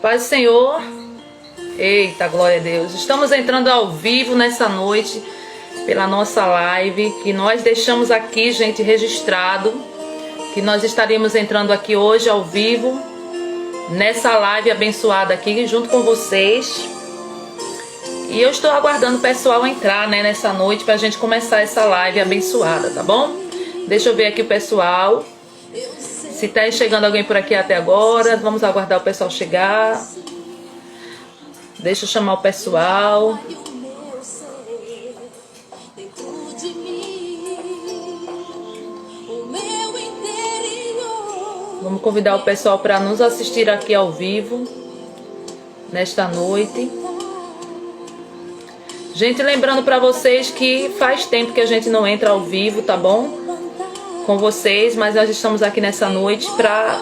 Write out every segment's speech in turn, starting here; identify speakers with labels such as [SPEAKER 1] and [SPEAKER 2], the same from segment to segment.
[SPEAKER 1] Paz do Senhor. Eita, glória a Deus. Estamos entrando ao vivo nessa noite pela nossa live, que nós deixamos aqui, gente, registrado, que nós estaríamos entrando aqui hoje ao vivo, nessa live abençoada aqui, junto com vocês. E eu estou aguardando o pessoal entrar, né, nessa noite, pra gente começar essa live abençoada, tá bom? Deixa eu ver aqui o pessoal. Se tá chegando alguém por aqui até agora, vamos aguardar o pessoal chegar. Deixa eu chamar o pessoal. Vamos convidar o pessoal para nos assistir aqui ao vivo nesta noite. Gente, lembrando para vocês que faz tempo que a gente não entra ao vivo, tá bom? Com vocês, mas nós estamos aqui nessa noite para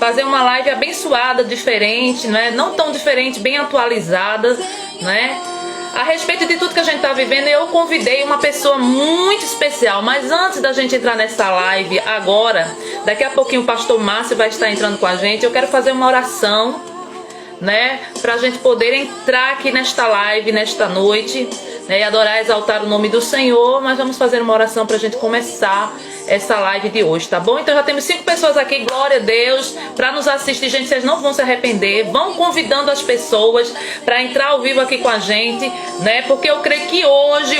[SPEAKER 1] fazer uma live abençoada, diferente, né? Não tão diferente, bem atualizada, né? A respeito de tudo que a gente tá vivendo, eu convidei uma pessoa muito especial. Mas antes da gente entrar nessa live agora, daqui a pouquinho o pastor Márcio vai estar entrando com a gente. Eu quero fazer uma oração, né? Pra gente poder entrar aqui nesta live, nesta noite, né? E adorar, exaltar o nome do Senhor. Mas vamos fazer uma oração pra gente começar essa live de hoje, tá bom? Então já temos 5 pessoas aqui, glória a Deus, para nos assistir. Gente, vocês não vão se arrepender, vão convidando as pessoas para entrar ao vivo aqui com a gente, né? Porque eu creio que hoje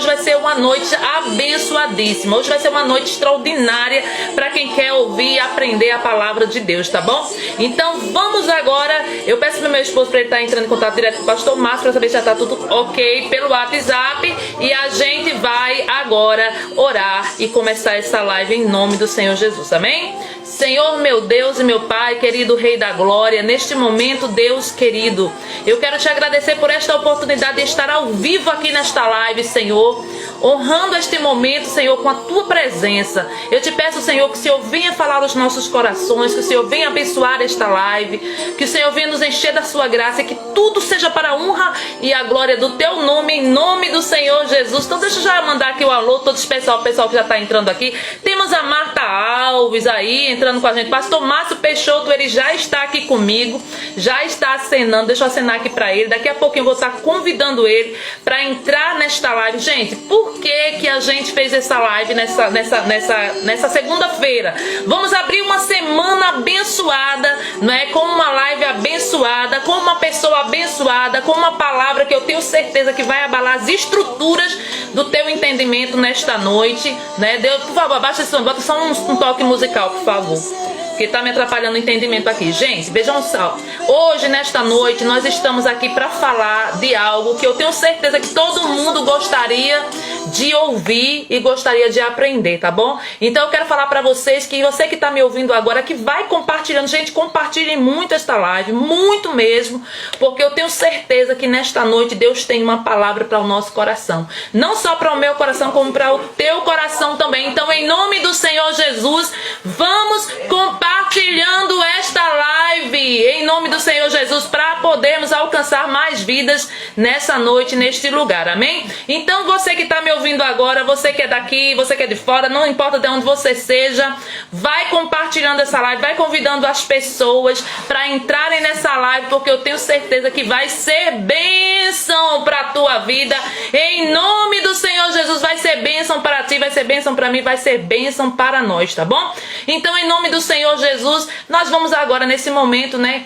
[SPEAKER 1] vai ser uma noite abençoadíssima. Hoje vai ser uma noite extraordinária para quem quer ouvir e aprender a palavra de Deus, tá bom? Então vamos agora, eu peço pro meu esposo para ele estar entrando em contato direto com o pastor Márcio para saber se já tá tudo ok pelo WhatsApp, e a gente vai agora orar e começar essa live em nome do Senhor Jesus, amém? Senhor, meu Deus e meu Pai, querido Rei da Glória, neste momento, Deus querido, eu quero te agradecer por esta oportunidade de estar ao vivo aqui nesta live, Senhor, honrando este momento, Senhor, com a tua presença. Eu te peço, Senhor, que o Senhor venha falar aos nossos corações, que o Senhor venha abençoar esta live, que o Senhor venha nos encher da sua graça, e que tudo seja para a honra e a glória do teu nome, em nome do Senhor Jesus. Então deixa eu já mandar aqui o alô todo especial, o pessoal que já está entrando aqui. Temos a Marta Alves aí entrando com a gente. Pastor Márcio Peixoto, ele já está aqui comigo, já está acenando. Deixa eu acenar aqui para ele. Daqui a pouquinho eu vou estar convidando ele para entrar nesta live. Gente, por que a gente fez essa live nessa segunda-feira? Vamos abrir uma semana abençoada, não é? Com uma live abençoada, com uma pessoa abençoada, com uma palavra que eu tenho certeza que vai abalar as estruturas do teu entendimento nesta noite, né? Deus, por favor, abaixa esse som, bota só um toque musical, por favor, que tá me atrapalhando o entendimento aqui. Gente, vejam só, hoje, nesta noite, nós estamos aqui para falar de algo que eu tenho certeza que todo mundo gostaria de ouvir e gostaria de aprender, tá bom? Então eu quero falar para vocês que você que tá me ouvindo agora, que vai compartilhando, gente, compartilhem muito esta live, muito mesmo, porque eu tenho certeza que nesta noite Deus tem uma palavra para o nosso coração, não só para o meu coração, como para o teu coração também. Então, em nome do Senhor Jesus, vamos compartilhando esta live, em nome do Senhor Jesus, para podermos alcançar mais vidas nessa noite, neste lugar, amém? Então você que está me ouvindo agora, você que é daqui, você que é de fora, não importa de onde você seja, vai compartilhando essa live, vai convidando as pessoas para entrarem nessa live, porque eu tenho certeza que vai ser bênção para a tua vida, em nome do Senhor Jesus. Vai ser bênção para ti, vai ser bênção para mim, vai ser bênção para nós, tá bom? Então, em nome do Senhor Jesus, nós vamos agora nesse momento, né?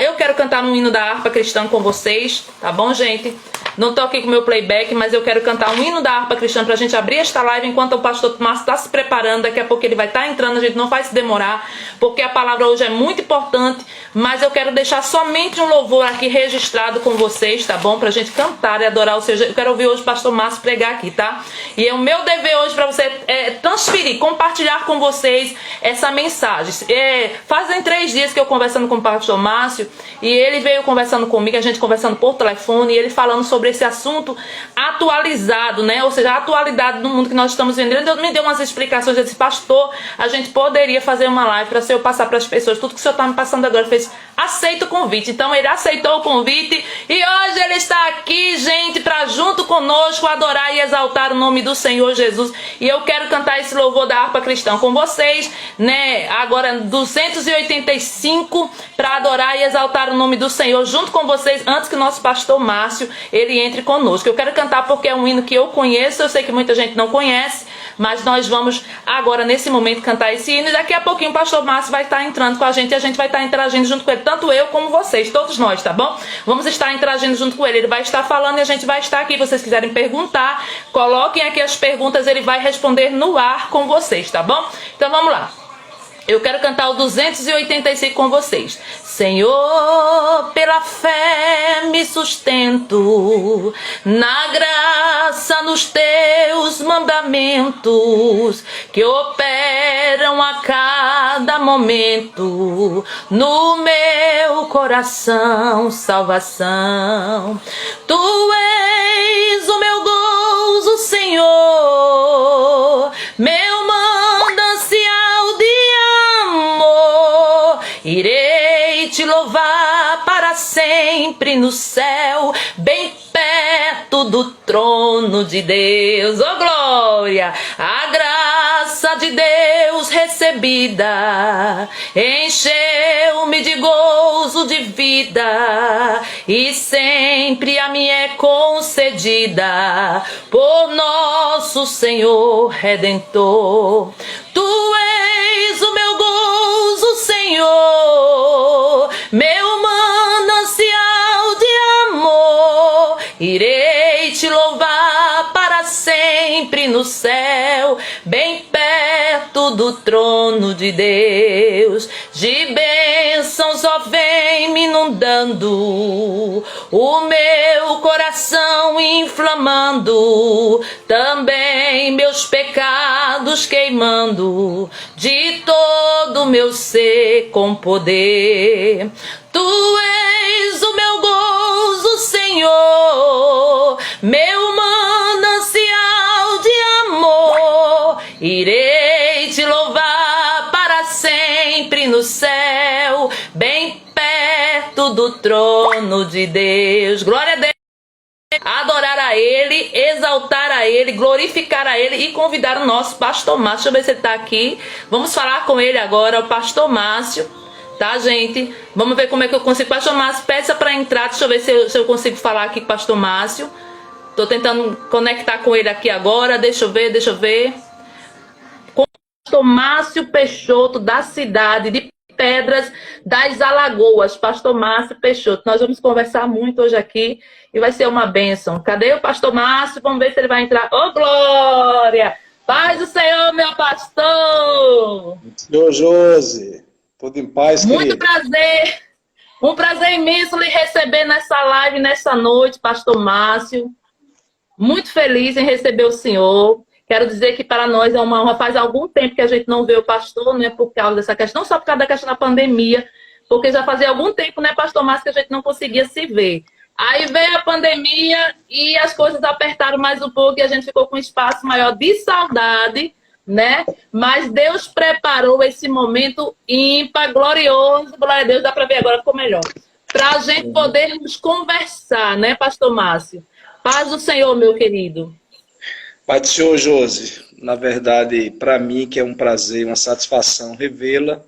[SPEAKER 1] Eu quero cantar um hino da harpa cristã com vocês, tá bom, gente? Não tô aqui com o meu playback, mas eu quero cantar um hino da harpa cristã pra gente abrir esta live enquanto o pastor Márcio está se preparando. Daqui a pouco ele vai estar entrando, a gente não vai se demorar, porque a palavra hoje é muito importante, mas eu quero deixar somente um louvor aqui registrado com vocês, tá bom? Pra gente cantar e adorar o Senhor. Eu quero ouvir hoje o pastor Márcio pregar aqui, tá? E é o meu dever hoje pra você transferir, compartilhar com vocês essa mensagem. Fazem 3 dias que eu conversando com o pastor Márcio, e ele veio conversando comigo, a gente conversando por telefone, e ele falando sobre sobre esse assunto atualizado, né? Ou seja, a atualidade do mundo que nós estamos vivendo. Deus me deu umas explicações, eu disse, pastor, a gente poderia fazer uma live para eu passar para as pessoas tudo que o senhor está me passando agora. Ele fez, aceita o convite. Então ele aceitou o convite e hoje ele está aqui, gente, para junto conosco adorar e exaltar o nome do Senhor Jesus. E eu quero cantar esse louvor da harpa cristã com vocês, né? Agora 285 para adorar e exaltar o nome do Senhor junto com vocês, antes que o nosso pastor Márcio ele entre conosco. Eu quero cantar porque é um hino que eu conheço, eu sei que muita gente não conhece, mas nós vamos agora nesse momento cantar esse hino e daqui a pouquinho o pastor Márcio vai estar entrando com a gente e a gente vai estar interagindo junto com ele, tanto eu como vocês, todos nós, tá bom? Vamos estar interagindo junto com ele, ele vai estar falando e a gente vai estar aqui. Se vocês quiserem perguntar, coloquem aqui as perguntas, ele vai responder no ar com vocês, tá bom? Então vamos lá. Eu quero cantar o 285 com vocês. Senhor, pela fé me sustento, na graça nos teus mandamentos, que operam a cada momento, no meu coração salvação. Tu és o meu gozo, Senhor, meu manancial de amor. Irei te louvar para sempre no céu, bem perto do trono de Deus. Oh glória! A graça de Deus recebida encheu-me de gozo de vida e sempre a mim é concedida por nosso Senhor Redentor. Tu és o meu gozo, Senhor, meu manancial de amor. Irei te louvar para sempre no céu, bem perto do trono de Deus. De bênçãos só vem me inundando, o meu coração inflamando, também meus pecados queimando, de todo o meu ser com poder. Tu és o meu gozo, Senhor, meu manancial de amor. Irei te louvar para sempre no céu, bem perto do trono de Deus. Glória a Deus. Adorar a Ele, exaltar a Ele, glorificar a Ele e convidar o nosso pastor Márcio. Deixa eu ver se ele está aqui. Vamos falar com ele agora, o pastor Márcio. Tá, gente? Vamos ver como é que eu consigo. Pastor Márcio, peça para entrar. Deixa eu ver se eu consigo falar aqui com o pastor Márcio. Tô tentando conectar com ele aqui agora. Deixa eu ver. Com o pastor Márcio Peixoto, da cidade de Pedras das Alagoas. Pastor Márcio Peixoto. Nós vamos conversar muito hoje aqui e vai ser uma bênção. Cadê o pastor Márcio? Vamos ver se ele vai entrar. Ô, glória! Paz do Senhor, meu pastor!
[SPEAKER 2] Senhor Josi. Tudo em paz,
[SPEAKER 1] muito
[SPEAKER 2] querido?
[SPEAKER 1] Prazer, um prazer imenso lhe receber nessa live, nessa noite, pastor Márcio. Muito feliz em receber o senhor. Quero dizer que para nós é uma honra. Faz algum tempo que a gente não vê o pastor, né, por causa dessa questão, não só por causa da questão da pandemia, porque já fazia algum tempo, né, pastor Márcio, que a gente não conseguia se ver. Aí veio a pandemia e as coisas apertaram mais um pouco e a gente ficou com um espaço maior de saudade, né? Mas Deus preparou esse momento ímpar, glorioso, glória a Deus, dá para ver agora, ficou melhor, para a gente podermos conversar, né, pastor Márcio? Paz do Senhor, meu querido.
[SPEAKER 2] Pai do Senhor Josi, na verdade, para mim que é um prazer, uma satisfação revê-la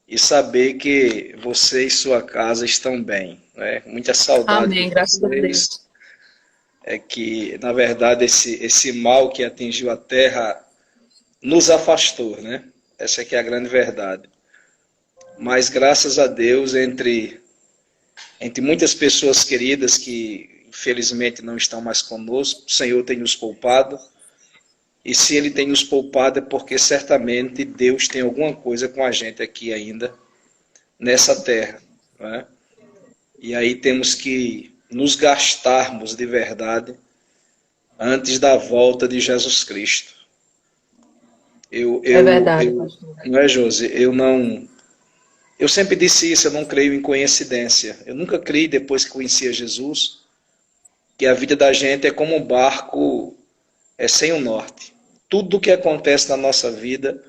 [SPEAKER 2] e saber que você e sua casa estão bem, né? Muita saudade.
[SPEAKER 1] Amém, graças a Deus.
[SPEAKER 2] É que, na verdade, esse mal que atingiu a terra nos afastou, né? Essa aqui é a grande verdade. Mas graças a Deus, entre muitas pessoas queridas que infelizmente não estão mais conosco, o Senhor tem nos poupado. E se Ele tem nos poupado é porque certamente Deus tem alguma coisa com a gente aqui ainda, nessa terra, né? E aí temos que nos gastarmos de verdade antes da volta de Jesus Cristo.
[SPEAKER 1] É verdade, pastor.
[SPEAKER 2] Não é, Josi? Eu sempre disse isso, eu não creio em coincidência. Eu nunca criei depois que conhecia Jesus que a vida da gente é como um barco sem o norte. Tudo o que acontece na nossa vida,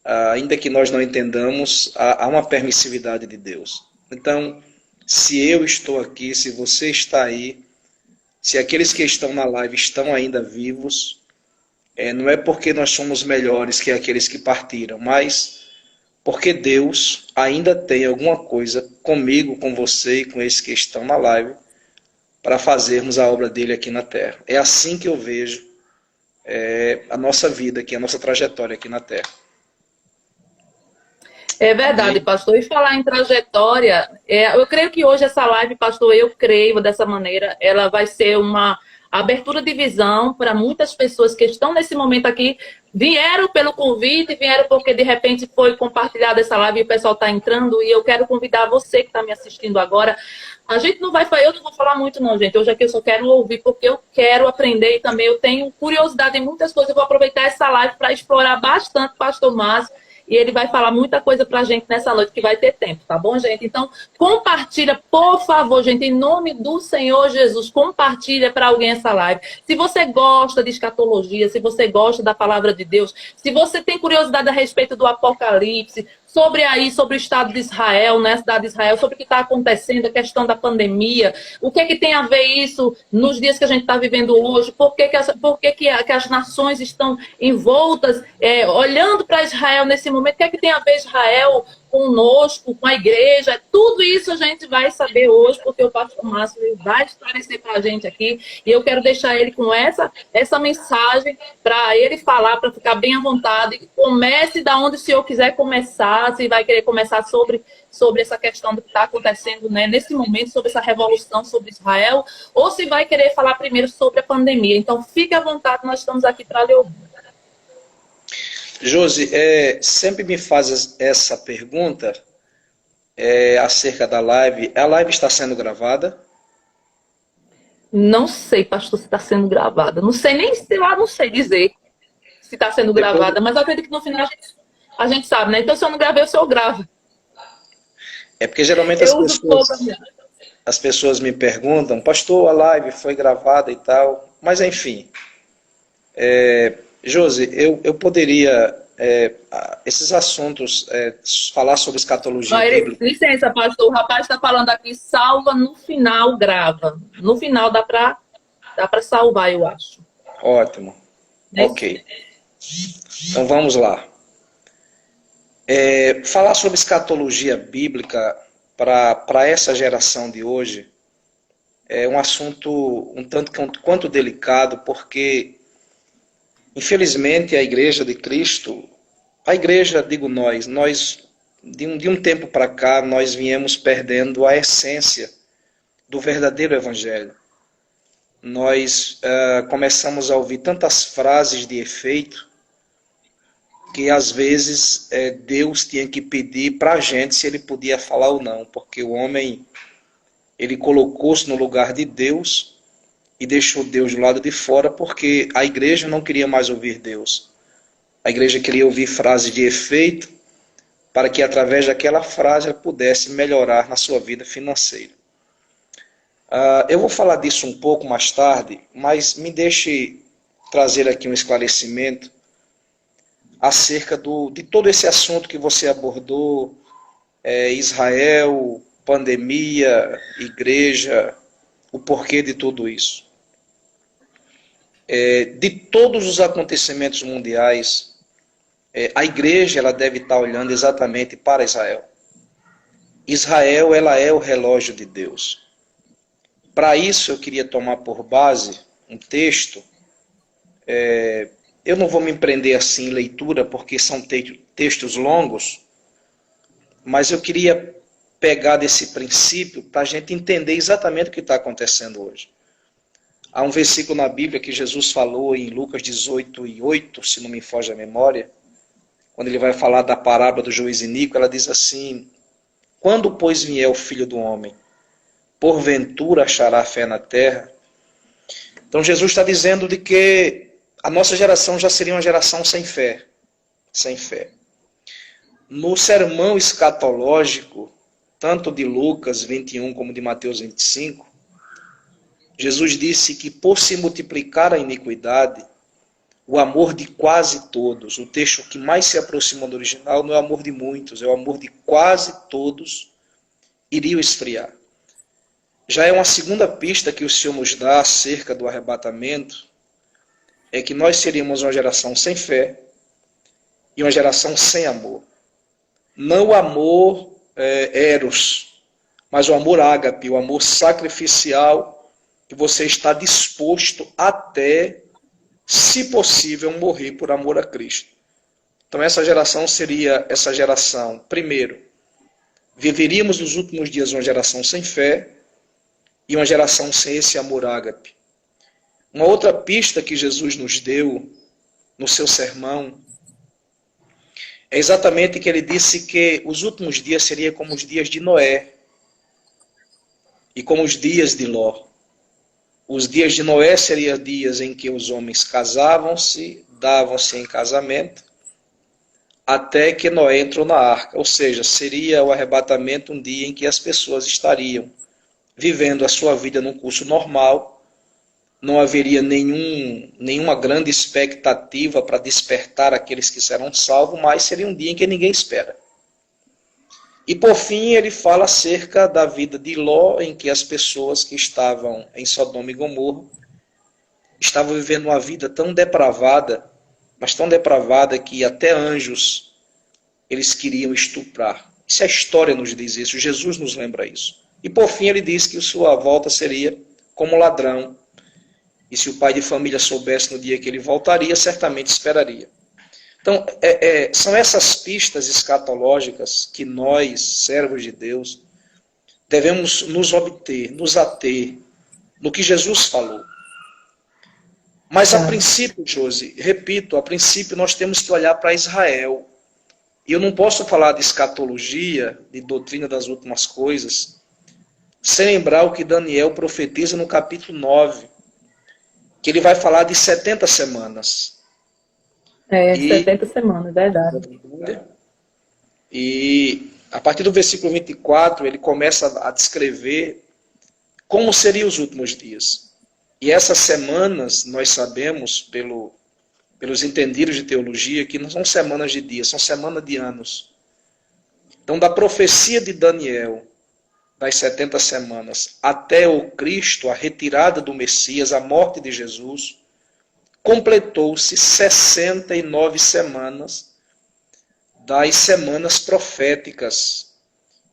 [SPEAKER 2] ainda que nós não entendamos, há uma permissividade de Deus. Então, se eu estou aqui, se você está aí, se aqueles que estão na live estão ainda vivos, não é porque nós somos melhores que aqueles que partiram, mas porque Deus ainda tem alguma coisa comigo, com você e com esses que estão na live, para fazermos a obra dele aqui na Terra. É assim que eu vejo a nossa vida aqui, a nossa trajetória aqui na Terra.
[SPEAKER 1] É verdade, pastor. E falar em trajetória, eu creio que hoje essa live, pastor, eu creio dessa maneira, ela vai ser uma abertura de visão para muitas pessoas que estão nesse momento aqui, vieram pelo convite, vieram porque de repente foi compartilhada essa live e o pessoal está entrando, e eu quero convidar você que está me assistindo agora. A gente não vai falar, eu não vou falar muito não, gente. Hoje aqui eu só quero ouvir porque eu quero aprender e também eu tenho curiosidade em muitas coisas. Eu vou aproveitar essa live para explorar bastante o pastor Márcio. E ele vai falar muita coisa pra gente nessa noite, que vai ter tempo, tá bom, gente? Então, compartilha, por favor, gente, em nome do Senhor Jesus, compartilha para alguém essa live. Se você gosta de escatologia, se você gosta da palavra de Deus, se você tem curiosidade a respeito do Apocalipse, sobre o Estado de Israel, né, a cidade de Israel, sobre o que está acontecendo, a questão da pandemia, o que é que tem a ver isso nos dias que a gente está vivendo hoje, por que as nações estão envoltas, olhando para Israel nesse momento, o que é que tem a ver Israel conosco, com a igreja, tudo isso a gente vai saber hoje, porque o pastor Márcio vai esclarecer para a gente aqui, e eu quero deixar ele com essa mensagem para ele falar, para ficar bem à vontade. Comece da onde o senhor quiser começar, se vai querer começar sobre essa questão do que está acontecendo, né, nesse momento, sobre essa revolução sobre Israel, ou se vai querer falar primeiro sobre a pandemia. Então, fique à vontade, nós estamos aqui para lhe ouvir.
[SPEAKER 2] Josi, sempre me faz essa pergunta acerca da live. A live está sendo gravada?
[SPEAKER 1] Não sei, pastor, se está sendo gravada. Não sei nem se lá, não sei dizer se está sendo gravada, mas eu acredito que no final a gente sabe, né? Então, se eu não gravei, o senhor grava.
[SPEAKER 2] É porque geralmente as pessoas me perguntam, pastor, a live foi gravada e tal, mas enfim. Josi, eu poderia, esses assuntos, falar sobre escatologia bíblica.
[SPEAKER 1] Licença, pastor, o rapaz está falando aqui, salva, no final grava. No final dá para salvar, eu acho.
[SPEAKER 2] Ótimo, ok. Então vamos lá. Falar sobre escatologia bíblica para essa geração de hoje é um assunto um tanto quanto delicado, porque infelizmente a Igreja de Cristo, a Igreja, digo nós de um tempo para cá, nós viemos perdendo a essência do verdadeiro Evangelho. Nós começamos a ouvir tantas frases de efeito que às vezes Deus tinha que pedir para a gente se ele podia falar ou não, porque o homem, ele colocou-se no lugar de Deus e deixou Deus do lado de fora, porque a igreja não queria mais ouvir Deus. A igreja queria ouvir frases de efeito, para que através daquela frase ela pudesse melhorar na sua vida financeira. Eu vou falar disso um pouco mais tarde, mas me deixe trazer aqui um esclarecimento acerca de todo esse assunto que você abordou, Israel, pandemia, igreja, o porquê de tudo isso. De todos os acontecimentos mundiais, a igreja ela deve estar olhando exatamente para Israel. Israel ela é o relógio de Deus. Para isso eu queria tomar por base um texto. Eu não vou me prender assim em leitura, porque são textos longos, mas eu queria pegar desse princípio para a gente entender exatamente o que está acontecendo hoje. Há um versículo na Bíblia que Jesus falou em Lucas 18:8, se não me foge a memória, quando ele vai falar da parábola do juiz iníquo, ela diz assim: quando, pois, vier o Filho do Homem, porventura achará fé na terra? Então Jesus está dizendo de que a nossa geração já seria uma geração sem fé. Sem fé. No sermão escatológico, tanto de Lucas 21 como de Mateus 25, Jesus disse que por se multiplicar a iniquidade, o amor de quase todos, o texto que mais se aproxima do original não é o amor de muitos, é o amor de quase todos, iriam esfriar. Já é uma segunda pista que o Senhor nos dá acerca do arrebatamento, é que nós seríamos uma geração sem fé e uma geração sem amor. Não o amor eros, mas o amor ágape, o amor sacrificial, que você está disposto até, se possível, morrer por amor a Cristo. Então essa geração seria essa geração, primeiro, viveríamos nos últimos dias uma geração sem fé e uma geração sem esse amor ágape. Uma outra pista que Jesus nos deu no seu sermão é exatamente que ele disse que os últimos dias seriam como os dias de Noé e como os dias de Ló. Os dias de Noé seriam dias em que os homens casavam-se, davam-se em casamento, até que Noé entrou na arca. Ou seja, seria o arrebatamento um dia em que as pessoas estariam vivendo a sua vida num curso normal, não haveria nenhuma grande expectativa para despertar aqueles que serão salvos, mas seria um dia em que ninguém espera. E por fim ele fala acerca da vida de Ló, em que as pessoas que estavam em Sodoma e Gomorra estavam vivendo uma vida tão depravada, mas tão depravada que até anjos eles queriam estuprar. Isso a história nos diz isso, Jesus nos lembra isso. E por fim ele diz que sua volta seria como ladrão. E se o pai de família soubesse no dia que ele voltaria, certamente esperaria. Então, são essas pistas escatológicas que nós, servos de Deus, devemos nos ater no que Jesus falou. Mas a princípio, Josi, repito, a princípio nós temos que olhar para Israel. E eu não posso falar de escatologia, de doutrina das últimas coisas, sem lembrar o que Daniel profetiza no capítulo 9, que ele vai falar de 70 semanas.
[SPEAKER 1] 70 semanas, verdade.
[SPEAKER 2] E a partir do versículo 24, ele começa a descrever como seriam os últimos dias. E essas semanas, nós sabemos, pelos entendidos de teologia, que não são semanas de dias, são semanas de anos. Então, da profecia de Daniel, das 70 semanas, até o Cristo, a retirada do Messias, a morte de Jesus, completou-se 69 semanas das semanas proféticas.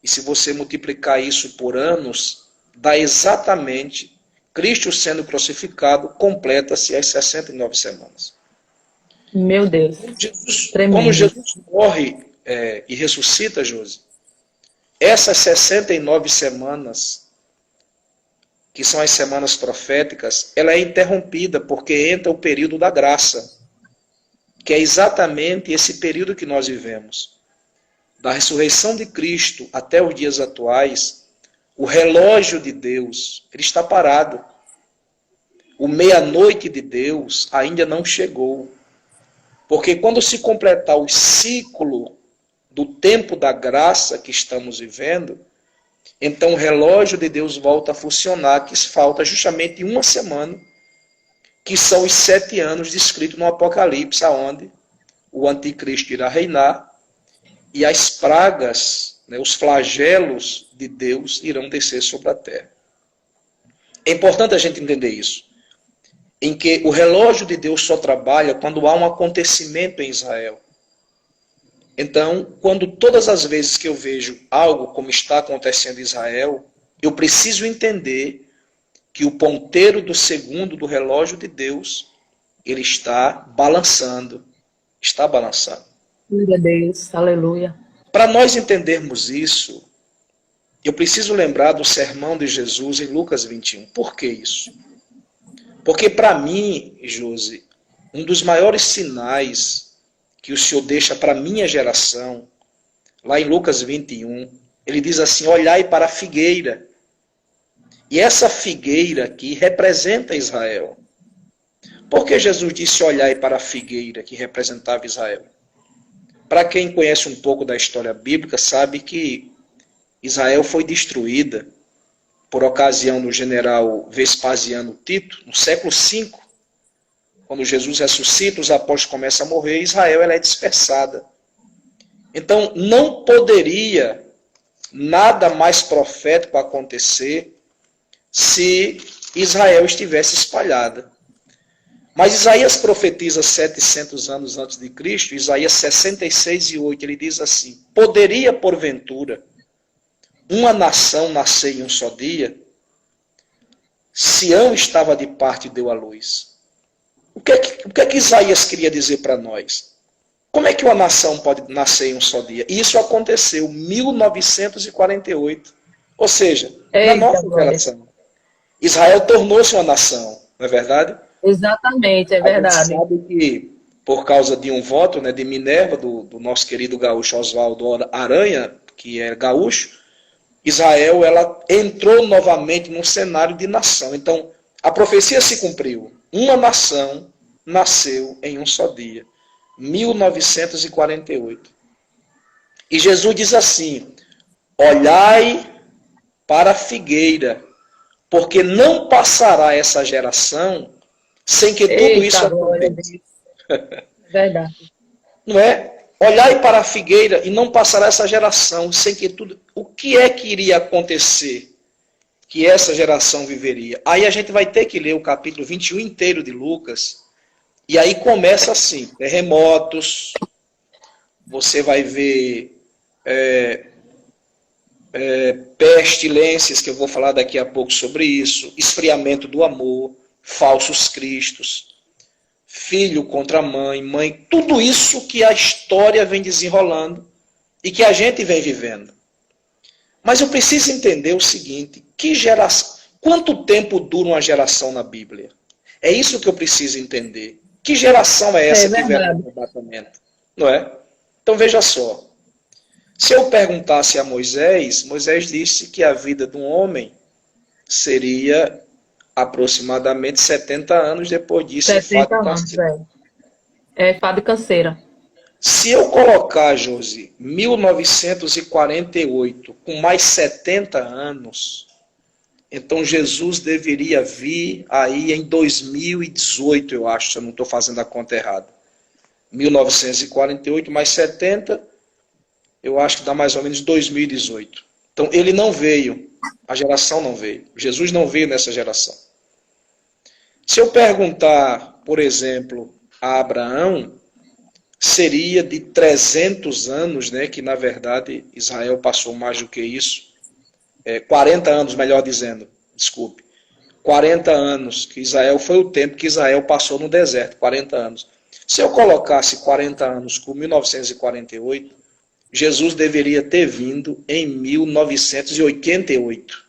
[SPEAKER 2] E se você multiplicar isso por anos, dá exatamente, Cristo sendo crucificado, completa-se as 69 semanas.
[SPEAKER 1] Meu Deus,
[SPEAKER 2] como Jesus morre e ressuscita, Josi, essas 69 semanas, que são as semanas proféticas, ela é interrompida porque entra o período da graça, que é exatamente esse período que nós vivemos. Da ressurreição de Cristo até os dias atuais, o relógio de Deus, ele está parado. O meia-noite de Deus ainda não chegou. Porque quando se completar o ciclo do tempo da graça que estamos vivendo, então o relógio de Deus volta a funcionar, que falta justamente uma semana, que são os 7 anos descritos no Apocalipse, onde o anticristo irá reinar e as pragas, os flagelos de Deus irão descer sobre a terra. É importante a gente entender isso, em que o relógio de Deus só trabalha quando há um acontecimento em Israel. Então, quando todas as vezes que eu vejo algo como está acontecendo em Israel, eu preciso entender que o ponteiro do segundo do relógio de Deus, ele está balançando. Está balançando.
[SPEAKER 1] Glória a Deus, aleluia.
[SPEAKER 2] Para nós entendermos isso, eu preciso lembrar do sermão de Jesus em Lucas 21. Por que isso? Porque para mim, Josi, um dos maiores sinais que o Senhor deixa para a minha geração, lá em Lucas 21, ele diz assim, olhai para a figueira. E essa figueira aqui representa Israel. Por que Jesus disse olhai para a figueira que representava Israel? Para quem conhece um pouco da história bíblica, sabe que Israel foi destruída por ocasião do general Vespasiano Tito, no século V, quando Jesus ressuscita, os apóstolos começam a morrer, Israel ela é dispersada. Então, não poderia nada mais profético acontecer se Israel estivesse espalhada. Mas Isaías profetiza 700 anos antes de Cristo, Isaías 66:8, ele diz assim: poderia, porventura, uma nação nascer em um só dia? Sião estava de parte e deu à luz. O que é que Isaías queria dizer para nós? Como é que uma nação pode nascer em um só dia? E isso aconteceu em 1948. Ou seja, na nossa geração. Israel tornou-se uma nação, não é verdade?
[SPEAKER 1] Exatamente, é verdade.
[SPEAKER 2] A gente sabe que, por causa de um voto, né, de Minerva, do nosso querido gaúcho Oswaldo Aranha, que é gaúcho, Israel ela entrou novamente num cenário de nação. Então, a profecia se cumpriu. Uma nação nasceu em um só dia. 1948. E Jesus diz assim: olhai para a figueira, porque não passará essa geração sem que tudo isso aconteça.
[SPEAKER 1] Verdade.
[SPEAKER 2] Não é? Olhai para a figueira e não passará essa geração sem que tudo... O que é que iria acontecer que essa geração viveria? Aí a gente vai ter que ler o capítulo 21 inteiro de Lucas. E aí começa assim: terremotos, você vai ver pestilências, que eu vou falar daqui a pouco sobre isso, esfriamento do amor, falsos cristos, filho contra mãe, mãe, tudo isso que a história vem desenrolando e que a gente vem vivendo. Mas eu preciso entender o seguinte: quanto tempo dura uma geração na Bíblia? É isso que eu preciso entender. Que geração é essa que verá o arrebatamento? Não é? Então veja só. Se eu perguntasse a Moisés, Moisés disse que a vida de um homem seria aproximadamente 70 anos, depois disso
[SPEAKER 1] 70 anos, é fado e canseira.
[SPEAKER 2] Se eu colocar, Josi, 1948 com mais 70 anos, então Jesus deveria vir aí em 2018, eu acho, se eu não estou fazendo a conta errada. 1948 mais 70, eu acho que dá mais ou menos 2018. Então ele não veio, a geração não veio. Jesus não veio nessa geração. Se eu perguntar, por exemplo, a Abraão, seria de 300 anos, né, que na verdade Israel passou mais do que isso. 40 anos, melhor dizendo, desculpe. 40 anos, que Israel foi o tempo que Israel passou no deserto, 40 anos. Se eu colocasse 40 anos com 1948, Jesus deveria ter vindo em 1988.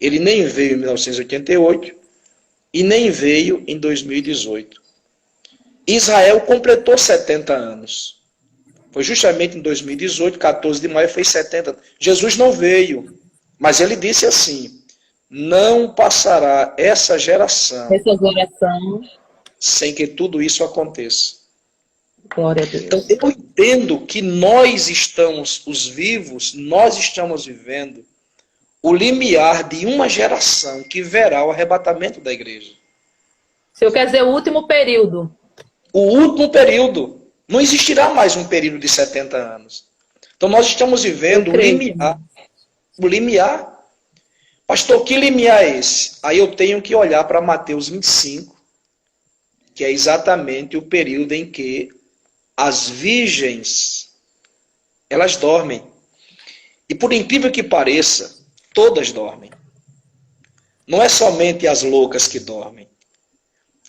[SPEAKER 2] Ele nem veio em 1988 e nem veio em 2018. Israel completou 70 anos. Foi justamente em 2018, 14 de maio, fez 70. Jesus não veio, mas ele disse assim: não passará essa geração sem que tudo isso aconteça.
[SPEAKER 1] Glória a Deus.
[SPEAKER 2] Então, eu entendo que nós estamos, os vivos, nós estamos vivendo o limiar de uma geração que verá o arrebatamento da igreja.
[SPEAKER 1] Se eu quer dizer o último período.
[SPEAKER 2] O último período. Não existirá mais um período de 70 anos. Então nós estamos vivendo o limiar. O limiar. Pastor, que limiar é esse? Aí eu tenho que olhar para Mateus 25, que é exatamente o período em que as virgens, elas dormem. E por incrível que pareça, todas dormem. Não é somente as loucas que dormem.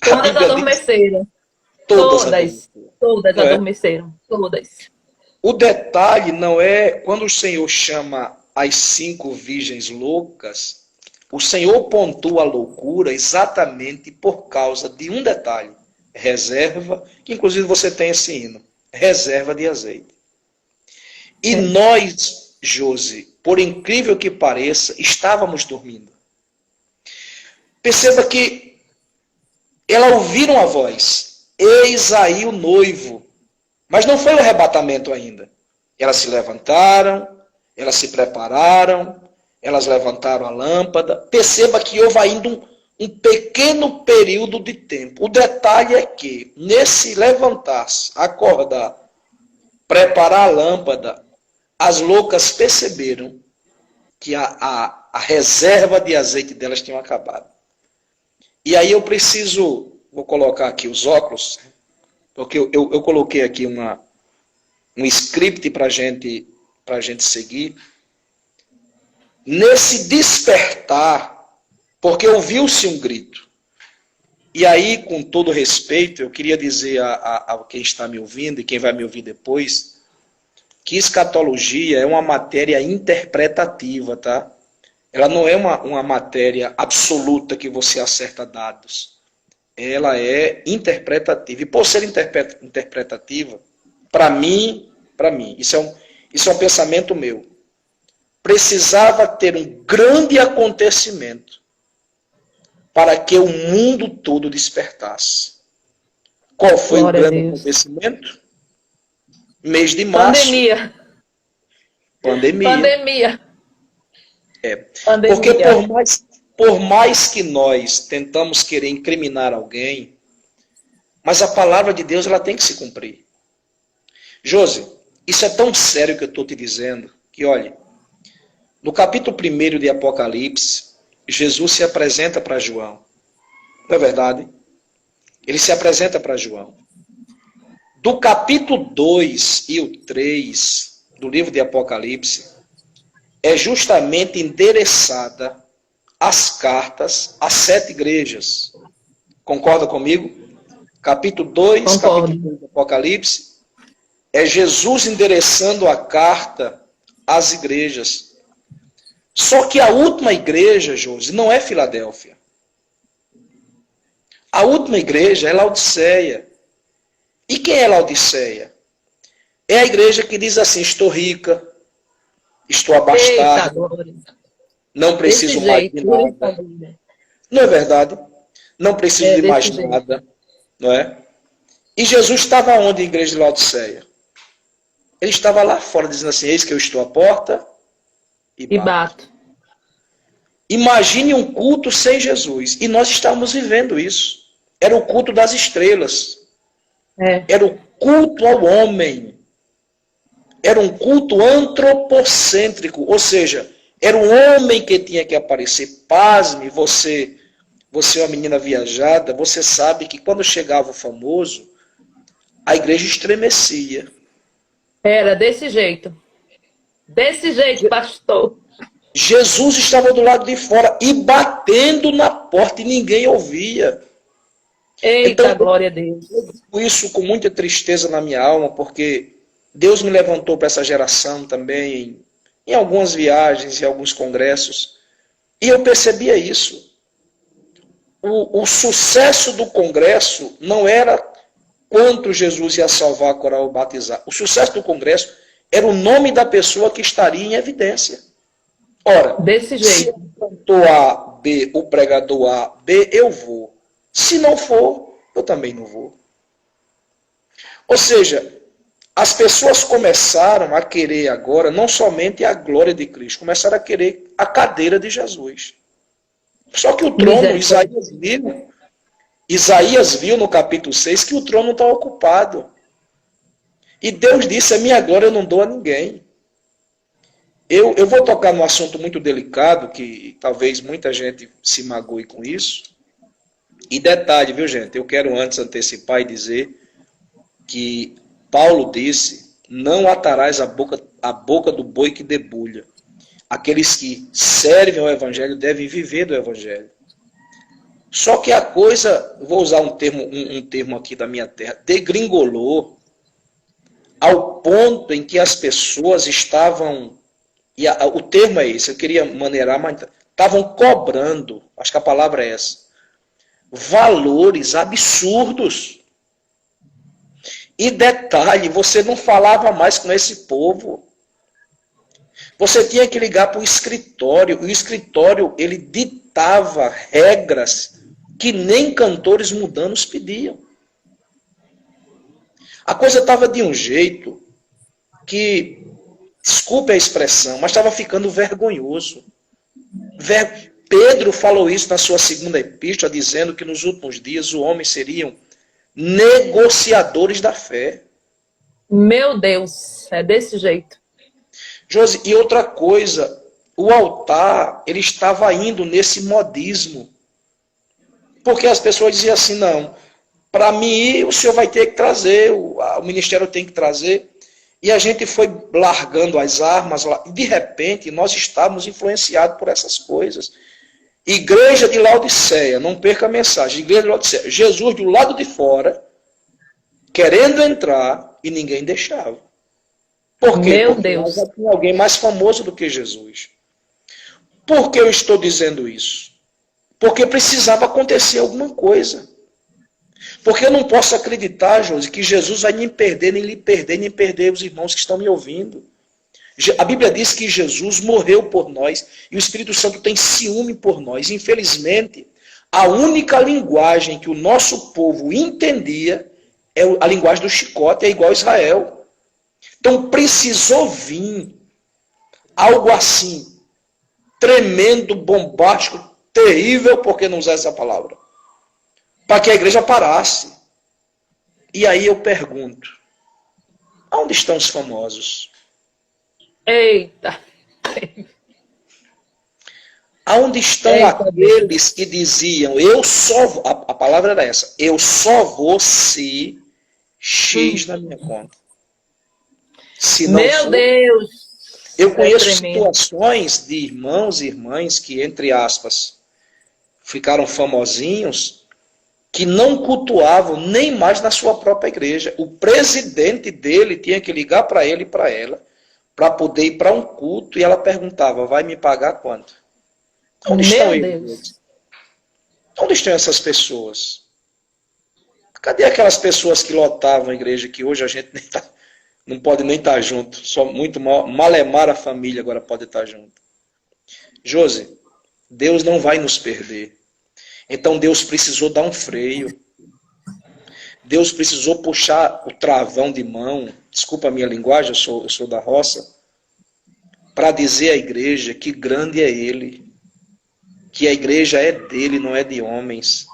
[SPEAKER 1] Todas adormeceram. Todas adormeceram. Todas.
[SPEAKER 2] O detalhe não é quando o Senhor chama as 5 virgens loucas, o Senhor pontua a loucura exatamente por causa de um detalhe: reserva, que inclusive você tem esse hino, reserva de azeite. E nós, Josi, por incrível que pareça, estávamos dormindo. Perceba que elas ouviram a voz: eis aí o noivo. Mas não foi o arrebatamento ainda. Elas se levantaram, elas se prepararam, elas levantaram a lâmpada. Perceba que houve ainda um pequeno período de tempo. O detalhe é que, nesse levantar-se, acordar, preparar a lâmpada, as loucas perceberam que a reserva de azeite delas tinha acabado. E aí eu preciso, vou colocar aqui os óculos, porque eu coloquei aqui um script para a gente seguir. Nesse despertar, porque ouviu-se um grito. E aí, com todo respeito, eu queria dizer a quem está me ouvindo e quem vai me ouvir depois, que escatologia é uma matéria interpretativa, tá? Ela não é uma matéria absoluta que você acerta dados. Ela é interpretativa. E por ser interpretativa, para mim, isso é um pensamento meu. Precisava ter um grande acontecimento para que o mundo todo despertasse. Qual foi o grande acontecimento? Mês de março. Pandemia. Porque por mais que nós tentamos querer incriminar alguém, mas a palavra de Deus ela tem que se cumprir. Josi, isso é tão sério que eu estou te dizendo, que olha, no capítulo 1 de Apocalipse, Jesus se apresenta para João. Não é verdade? Ele se apresenta para João. Do capítulo 2 e o 3 do livro de Apocalipse, é justamente endereçada as cartas às 7 igrejas. Concorda comigo? Capítulo 2,
[SPEAKER 1] Concordo.
[SPEAKER 2] capítulo 3 do Apocalipse, é Jesus endereçando a carta às igrejas. Só que a última igreja, Josi, não é Filadélfia. A última igreja é Laodiceia. E quem é Laodiceia? É a igreja que diz assim, estou rica, estou abastada, não preciso mais de nada. Não é verdade? Não preciso de mais nada. Não é? E Jesus estava onde, a igreja de Laodiceia? Ele estava lá fora, dizendo assim, eis que eu estou à porta e bato. Imagine um culto sem Jesus. E nós estávamos vivendo isso. Era o culto das estrelas. Era o culto ao homem. Era um culto antropocêntrico. Ou seja, era um homem que tinha que aparecer. Pasme, você é uma menina viajada, você sabe que quando chegava o famoso, a igreja estremecia.
[SPEAKER 1] Era desse jeito. Desse jeito, pastor.
[SPEAKER 2] Jesus estava do lado de fora e batendo na porta e ninguém ouvia.
[SPEAKER 1] Eita,
[SPEAKER 2] então,
[SPEAKER 1] glória a Deus.
[SPEAKER 2] Eu digo isso com muita tristeza na minha alma, porque Deus me levantou para essa geração também, em algumas viagens, em alguns congressos, e eu percebia isso. O sucesso do congresso não era quanto Jesus ia salvar a coral batizar. O sucesso do congresso era o nome da pessoa que estaria em evidência. Ora,
[SPEAKER 1] desse jeito.
[SPEAKER 2] Se o cantor A, B, o pregador A, B, eu vou. Se não for, eu também não vou. Ou seja, as pessoas começaram a querer agora, não somente a glória de Cristo, começaram a querer a cadeira de Jesus. Só que o trono, Isaías viu no capítulo 6 que o trono está ocupado. E Deus disse, a minha glória eu não dou a ninguém. Eu vou tocar num assunto muito delicado, que talvez muita gente se magoe com isso. E detalhe, viu gente, eu quero antes antecipar e dizer que Paulo disse, não atarás a boca do boi que debulha. Aqueles que servem ao evangelho devem viver do evangelho. Só que a coisa, vou usar um termo aqui da minha terra, degringolou ao ponto em que as pessoas estavam, e o termo é esse, eu queria maneirar, mas estavam cobrando, acho que a palavra é essa, valores absurdos. E detalhe, você não falava mais com esse povo. Você tinha que ligar para o escritório. O escritório, ele ditava regras que nem cantores mundanos pediam. A coisa estava de um jeito que, desculpe a expressão, mas estava ficando vergonhoso. Pedro falou isso na sua segunda epístola, dizendo que nos últimos dias os homens seriam negociadores da fé.
[SPEAKER 1] Meu Deus, é desse jeito.
[SPEAKER 2] Josi, e outra coisa, o altar, ele estava indo nesse modismo. Porque as pessoas diziam assim, não, para mim ir, o senhor vai ter que trazer, o ministério tem que trazer. E a gente foi largando as armas, e de repente nós estávamos influenciados por essas coisas. Igreja de Laodiceia, não perca a mensagem, igreja de Laodiceia, Jesus do lado de fora, querendo entrar e ninguém deixava. Por quê?
[SPEAKER 1] Meu
[SPEAKER 2] Porque
[SPEAKER 1] Deus.
[SPEAKER 2] já tinha alguém mais famoso do que Jesus. Por que eu estou dizendo isso? Porque precisava acontecer alguma coisa. Porque eu não posso acreditar, Josi, que Jesus vai nem perder, nem lhe perder, nem perder os irmãos que estão me ouvindo. A Bíblia diz que Jesus morreu por nós e o Espírito Santo tem ciúme por nós. Infelizmente, a única linguagem que o nosso povo entendia é a linguagem do chicote, é igual a Israel. Então precisou vir algo assim, tremendo, bombástico, terrível, por que não usar essa palavra? Para que a igreja parasse. E aí eu pergunto, onde estão os famosos?
[SPEAKER 1] Eita.
[SPEAKER 2] Aonde estão aqueles que diziam, eu só vou, a palavra era essa, eu só vou se X na minha conta. Se não
[SPEAKER 1] Meu
[SPEAKER 2] for,
[SPEAKER 1] Deus.
[SPEAKER 2] eu conheço situações de irmãos e irmãs que, entre aspas, ficaram famosinhos, que não cultuavam nem mais na sua própria igreja. O presidente dele tinha que ligar para ele e para ela, para poder ir para um culto, e ela perguntava, vai me pagar quanto? Onde estão eles? Onde estão essas pessoas? Cadê aquelas pessoas que lotavam a igreja, que hoje a gente nem não pode nem estar junto, só muito malemar a família agora pode estar junto. Josi, Deus não vai nos perder. Então Deus precisou dar um freio. Deus precisou puxar o travão de mão, desculpa a minha linguagem, eu sou da roça, para dizer à igreja que grande é Ele, que a igreja é dele, não é de homens.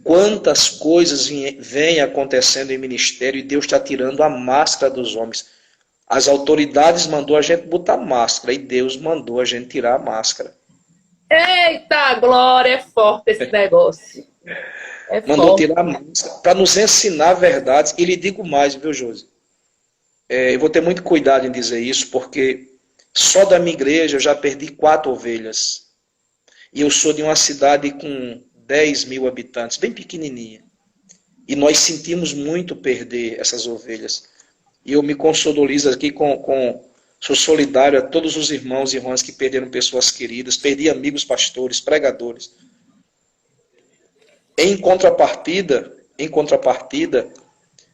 [SPEAKER 2] Quantas coisas vêm acontecendo em ministério e Deus está tirando a máscara dos homens. As autoridades mandou a gente botar máscara e Deus mandou a gente tirar a máscara.
[SPEAKER 1] Eita, glória, é forte esse negócio.
[SPEAKER 2] Mandou tirar a máscara para nos ensinar verdades. E lhe digo mais, viu, Josi? Eu vou ter muito cuidado em dizer isso, porque só da minha igreja eu já perdi 4 ovelhas. E eu sou de uma cidade com 10 mil habitantes, bem pequenininha. E nós sentimos muito perder essas ovelhas. E eu me consolido aqui sou solidário a todos os irmãos e irmãs que perderam pessoas queridas, perdi amigos pastores, pregadores. Em contrapartida,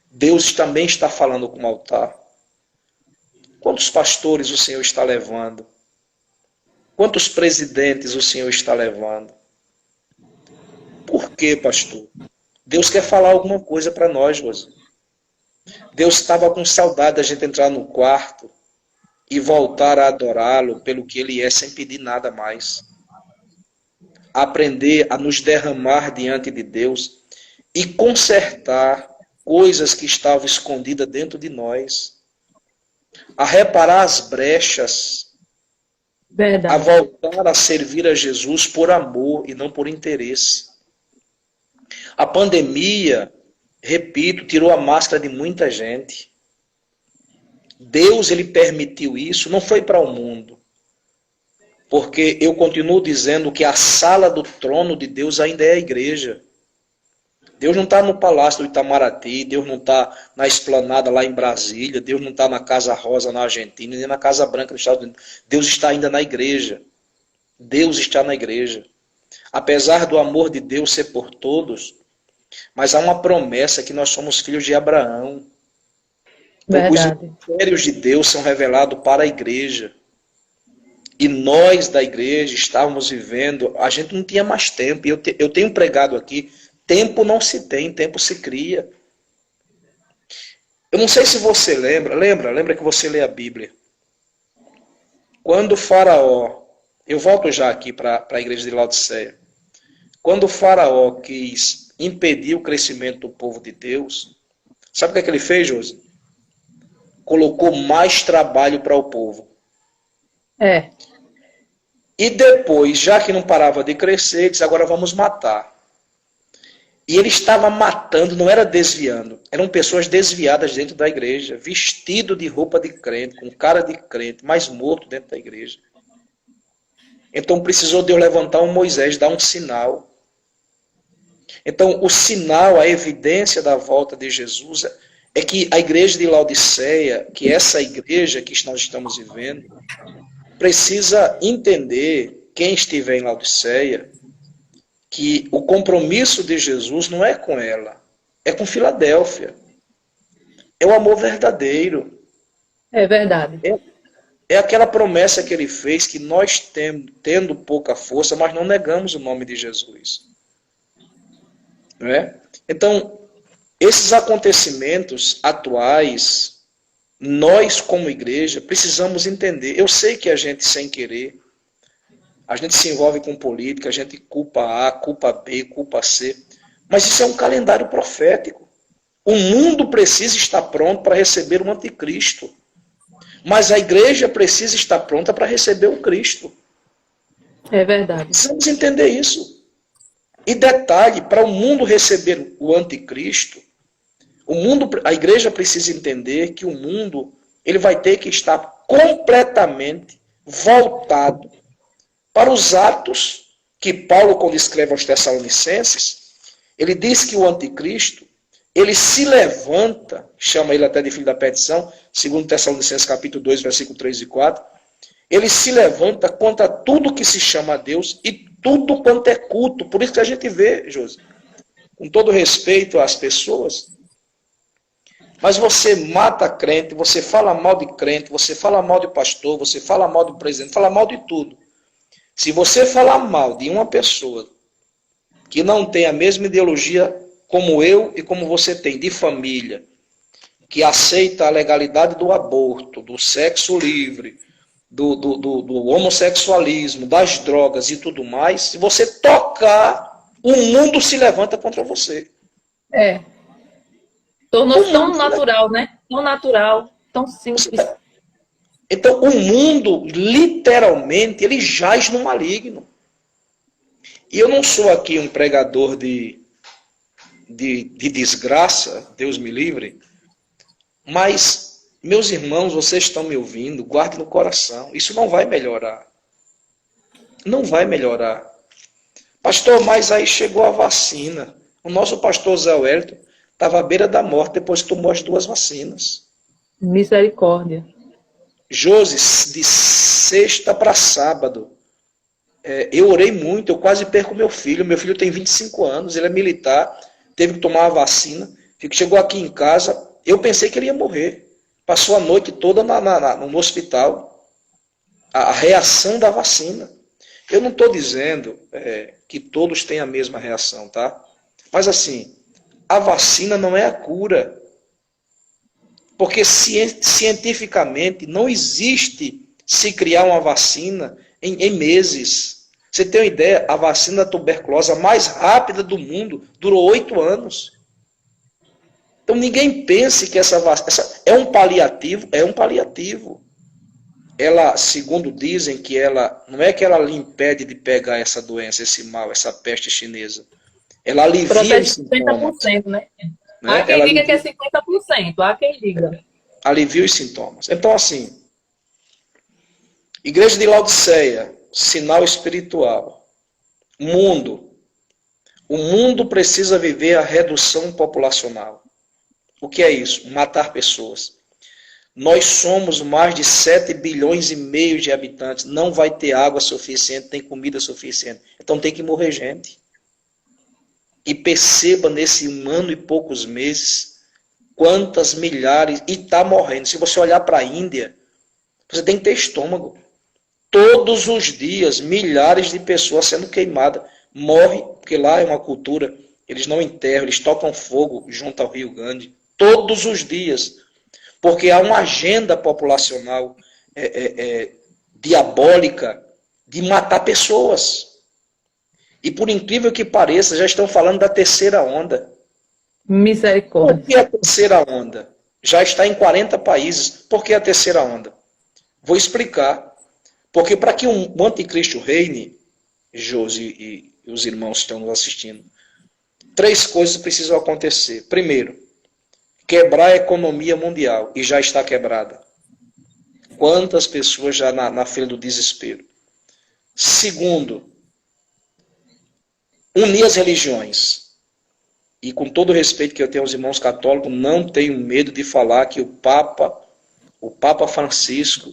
[SPEAKER 2] Deus também está falando com o altar. Quantos pastores o Senhor está levando? Quantos presidentes o Senhor está levando? Por quê, pastor? Deus quer falar alguma coisa para nós, José. Deus estava com saudade da gente entrar no quarto e voltar a adorá-lo pelo que Ele é, sem pedir nada mais. Aprender a nos derramar diante de Deus e consertar coisas que estavam escondidas dentro de nós. A reparar as brechas. Verdade. A voltar a servir a Jesus por amor e não por interesse. A pandemia, repito, tirou a máscara de muita gente. Deus, Ele permitiu isso, não foi para o mundo. Porque eu continuo dizendo que a sala do trono de Deus ainda é a igreja. Deus não está no Palácio do Itamaraty, Deus não está na Esplanada lá em Brasília, Deus não está na Casa Rosa na Argentina, nem na Casa Branca nos Estados Unidos. Deus está ainda na igreja. Deus está na igreja. Apesar do amor de Deus ser por todos, mas há uma promessa que nós somos filhos de Abraão. Verdade. Os mistérios de Deus são revelados para a igreja. E nós da igreja estávamos vivendo, a gente não tinha mais tempo. Eu tenho pregado aqui, tempo não se tem, tempo se cria. Eu não sei se você lembra que você lê a Bíblia. Quando o faraó Eu volto já aqui para a igreja de Laodiceia. Quando o faraó quis impedir o crescimento do povo de Deus, sabe o que é que ele fez, Josi? Colocou mais trabalho para o povo.
[SPEAKER 1] É.
[SPEAKER 2] E depois, já que não parava de crescer, disse, agora vamos matar. E ele estava matando, não era desviando. Eram pessoas desviadas dentro da igreja, vestido de roupa de crente, com cara de crente, mas morto dentro da igreja. Então precisou Deus levantar um Moisés, dar um sinal. Então o sinal, a evidência da volta de Jesus é que a igreja de Laodiceia, que essa igreja que nós estamos vivendo, precisa entender, quem estiver em Laodiceia, que o compromisso de Jesus não é com ela, é com Filadélfia. É o amor verdadeiro.
[SPEAKER 1] É verdade.
[SPEAKER 2] É aquela promessa que ele fez, que nós tendo pouca força, mas não negamos o nome de Jesus. Não é? Então, esses acontecimentos atuais, nós como igreja precisamos entender. Eu sei que a gente, sem querer, a gente se envolve com política, a gente culpa A, culpa B, culpa C, mas isso é um calendário profético. O mundo precisa estar pronto para receber o anticristo, mas a igreja precisa estar pronta para receber o Cristo.
[SPEAKER 1] É verdade.
[SPEAKER 2] Precisamos entender isso. E detalhe, para o mundo receber o anticristo, a igreja precisa entender que o mundo ele vai ter que estar completamente voltado para os atos que Paulo, quando escreve aos Tessalonicenses, ele diz que o anticristo, ele se levanta, chama ele até de filho da perdição, segundo Tessalonicenses capítulo 2, versículo 3 e 4, ele se levanta contra tudo que se chama a Deus e tudo quanto é culto. Por isso que a gente vê, Josi, com todo respeito às pessoas, mas você mata crente, você fala mal de crente, você fala mal de pastor, você fala mal do presidente, fala mal de tudo. Se você falar mal de uma pessoa que não tem a mesma ideologia como eu e como você tem, de família, que aceita a legalidade do aborto, do sexo livre, do homossexualismo, das drogas e tudo mais, se você tocar, o mundo se levanta contra você.
[SPEAKER 1] É. Tornou-se tão natural, né? Tão natural, tão simples.
[SPEAKER 2] Então, o mundo, literalmente, ele jaz no maligno. E eu não sou aqui um pregador de desgraça, Deus me livre, mas, meus irmãos, vocês estão me ouvindo, guardem no coração, isso não vai melhorar. Não vai melhorar. Pastor, mas aí chegou a vacina. O nosso pastor Zé Wellington estava à beira da morte depois que tomou as 2 vacinas.
[SPEAKER 1] Misericórdia.
[SPEAKER 2] Josi, de sexta para sábado, eu orei muito, eu quase perco meu filho. Meu filho tem 25 anos, ele é militar, teve que tomar a vacina. Chegou aqui em casa, eu pensei que ele ia morrer. Passou a noite toda no hospital. A reação da vacina. Eu não estou dizendo que todos têm a mesma reação, tá? Mas assim, a vacina não é a cura. Porque cientificamente não existe se criar uma vacina em meses. Você tem uma ideia, a vacina da tuberculose, a mais rápida do mundo, durou 8 anos. Então ninguém pense que essa vacina é um paliativo, é um paliativo. Ela, segundo dizem, que ela não é que ela lhe impede de pegar essa doença, esse mal, essa peste chinesa. Ela alivia os sintomas.
[SPEAKER 1] 50%, né? Há quem diga que é 50%, há quem diga.
[SPEAKER 2] Alivia os sintomas. Então, assim, igreja de Laodiceia, sinal espiritual. Mundo. O mundo precisa viver a redução populacional. O que é isso? Matar pessoas. Nós somos mais de 7 bilhões e meio de habitantes. Não vai ter água suficiente, nem comida suficiente. Então tem que morrer gente. E perceba nesse 1 ano e poucos meses quantas milhares, e está morrendo. Se você olhar para a Índia, você tem que ter estômago. Todos os dias, milhares de pessoas sendo queimadas. Morre, porque lá é uma cultura, eles não enterram, eles tocam fogo junto ao Rio Grande. Todos os dias. Porque há uma agenda populacional diabólica de matar pessoas. E por incrível que pareça, já estão falando da terceira onda.
[SPEAKER 1] Misericórdia.
[SPEAKER 2] Por que a terceira onda? Já está em 40 países. Por que a terceira onda? Vou explicar. Porque para que um anticristo reine, Josi e os irmãos que estão nos assistindo, 3 coisas precisam acontecer. Primeiro, quebrar a economia mundial. E já está quebrada. Quantas pessoas já na fila do desespero? Segundo, unir as religiões. E com todo o respeito que eu tenho aos irmãos católicos, não tenho medo de falar que o Papa Francisco,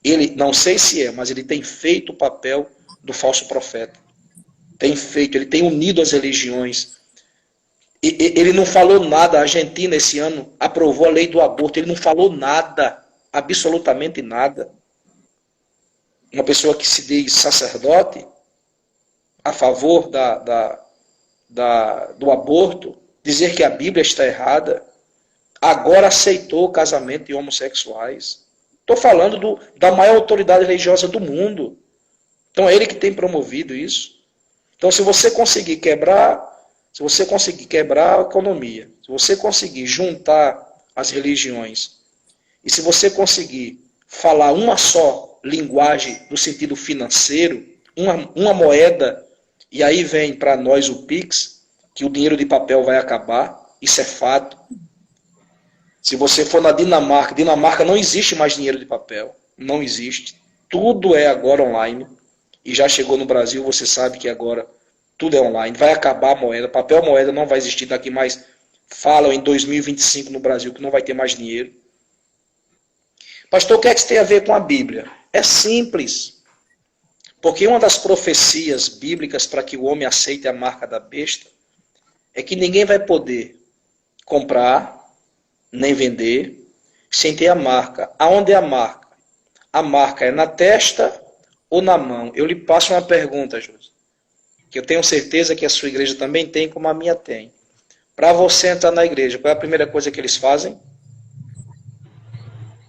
[SPEAKER 2] ele, não sei se é, mas ele tem feito o papel do falso profeta. Tem feito, ele tem unido as religiões. Ele não falou nada. A Argentina esse ano aprovou a lei do aborto. Ele não falou nada, absolutamente nada. Uma pessoa que se diz sacerdote, a favor do aborto, dizer que a Bíblia está errada, agora aceitou o casamento de homossexuais. Estou falando da maior autoridade religiosa do mundo. Então é ele que tem promovido isso. Então se você conseguir quebrar a economia, se você conseguir juntar as religiões, e se você conseguir falar uma só linguagem no sentido financeiro, uma moeda, e aí vem para nós o Pix, que o dinheiro de papel vai acabar, isso é fato. Se você for na Dinamarca não existe mais dinheiro de papel, não existe. Tudo é agora online, e já chegou no Brasil, você sabe que agora tudo é online, vai acabar a moeda, papel moeda não vai existir daqui mais, falam em 2025 no Brasil que não vai ter mais dinheiro. Pastor, o que é que isso tem a ver com a Bíblia? É simples. Porque uma das profecias bíblicas para que o homem aceite a marca da besta é que ninguém vai poder comprar, nem vender, sem ter a marca. Aonde é a marca? A marca é na testa ou na mão? Eu lhe passo uma pergunta, José, que eu tenho certeza que a sua igreja também tem, como a minha tem. Para você entrar na igreja, qual é a primeira coisa que eles fazem?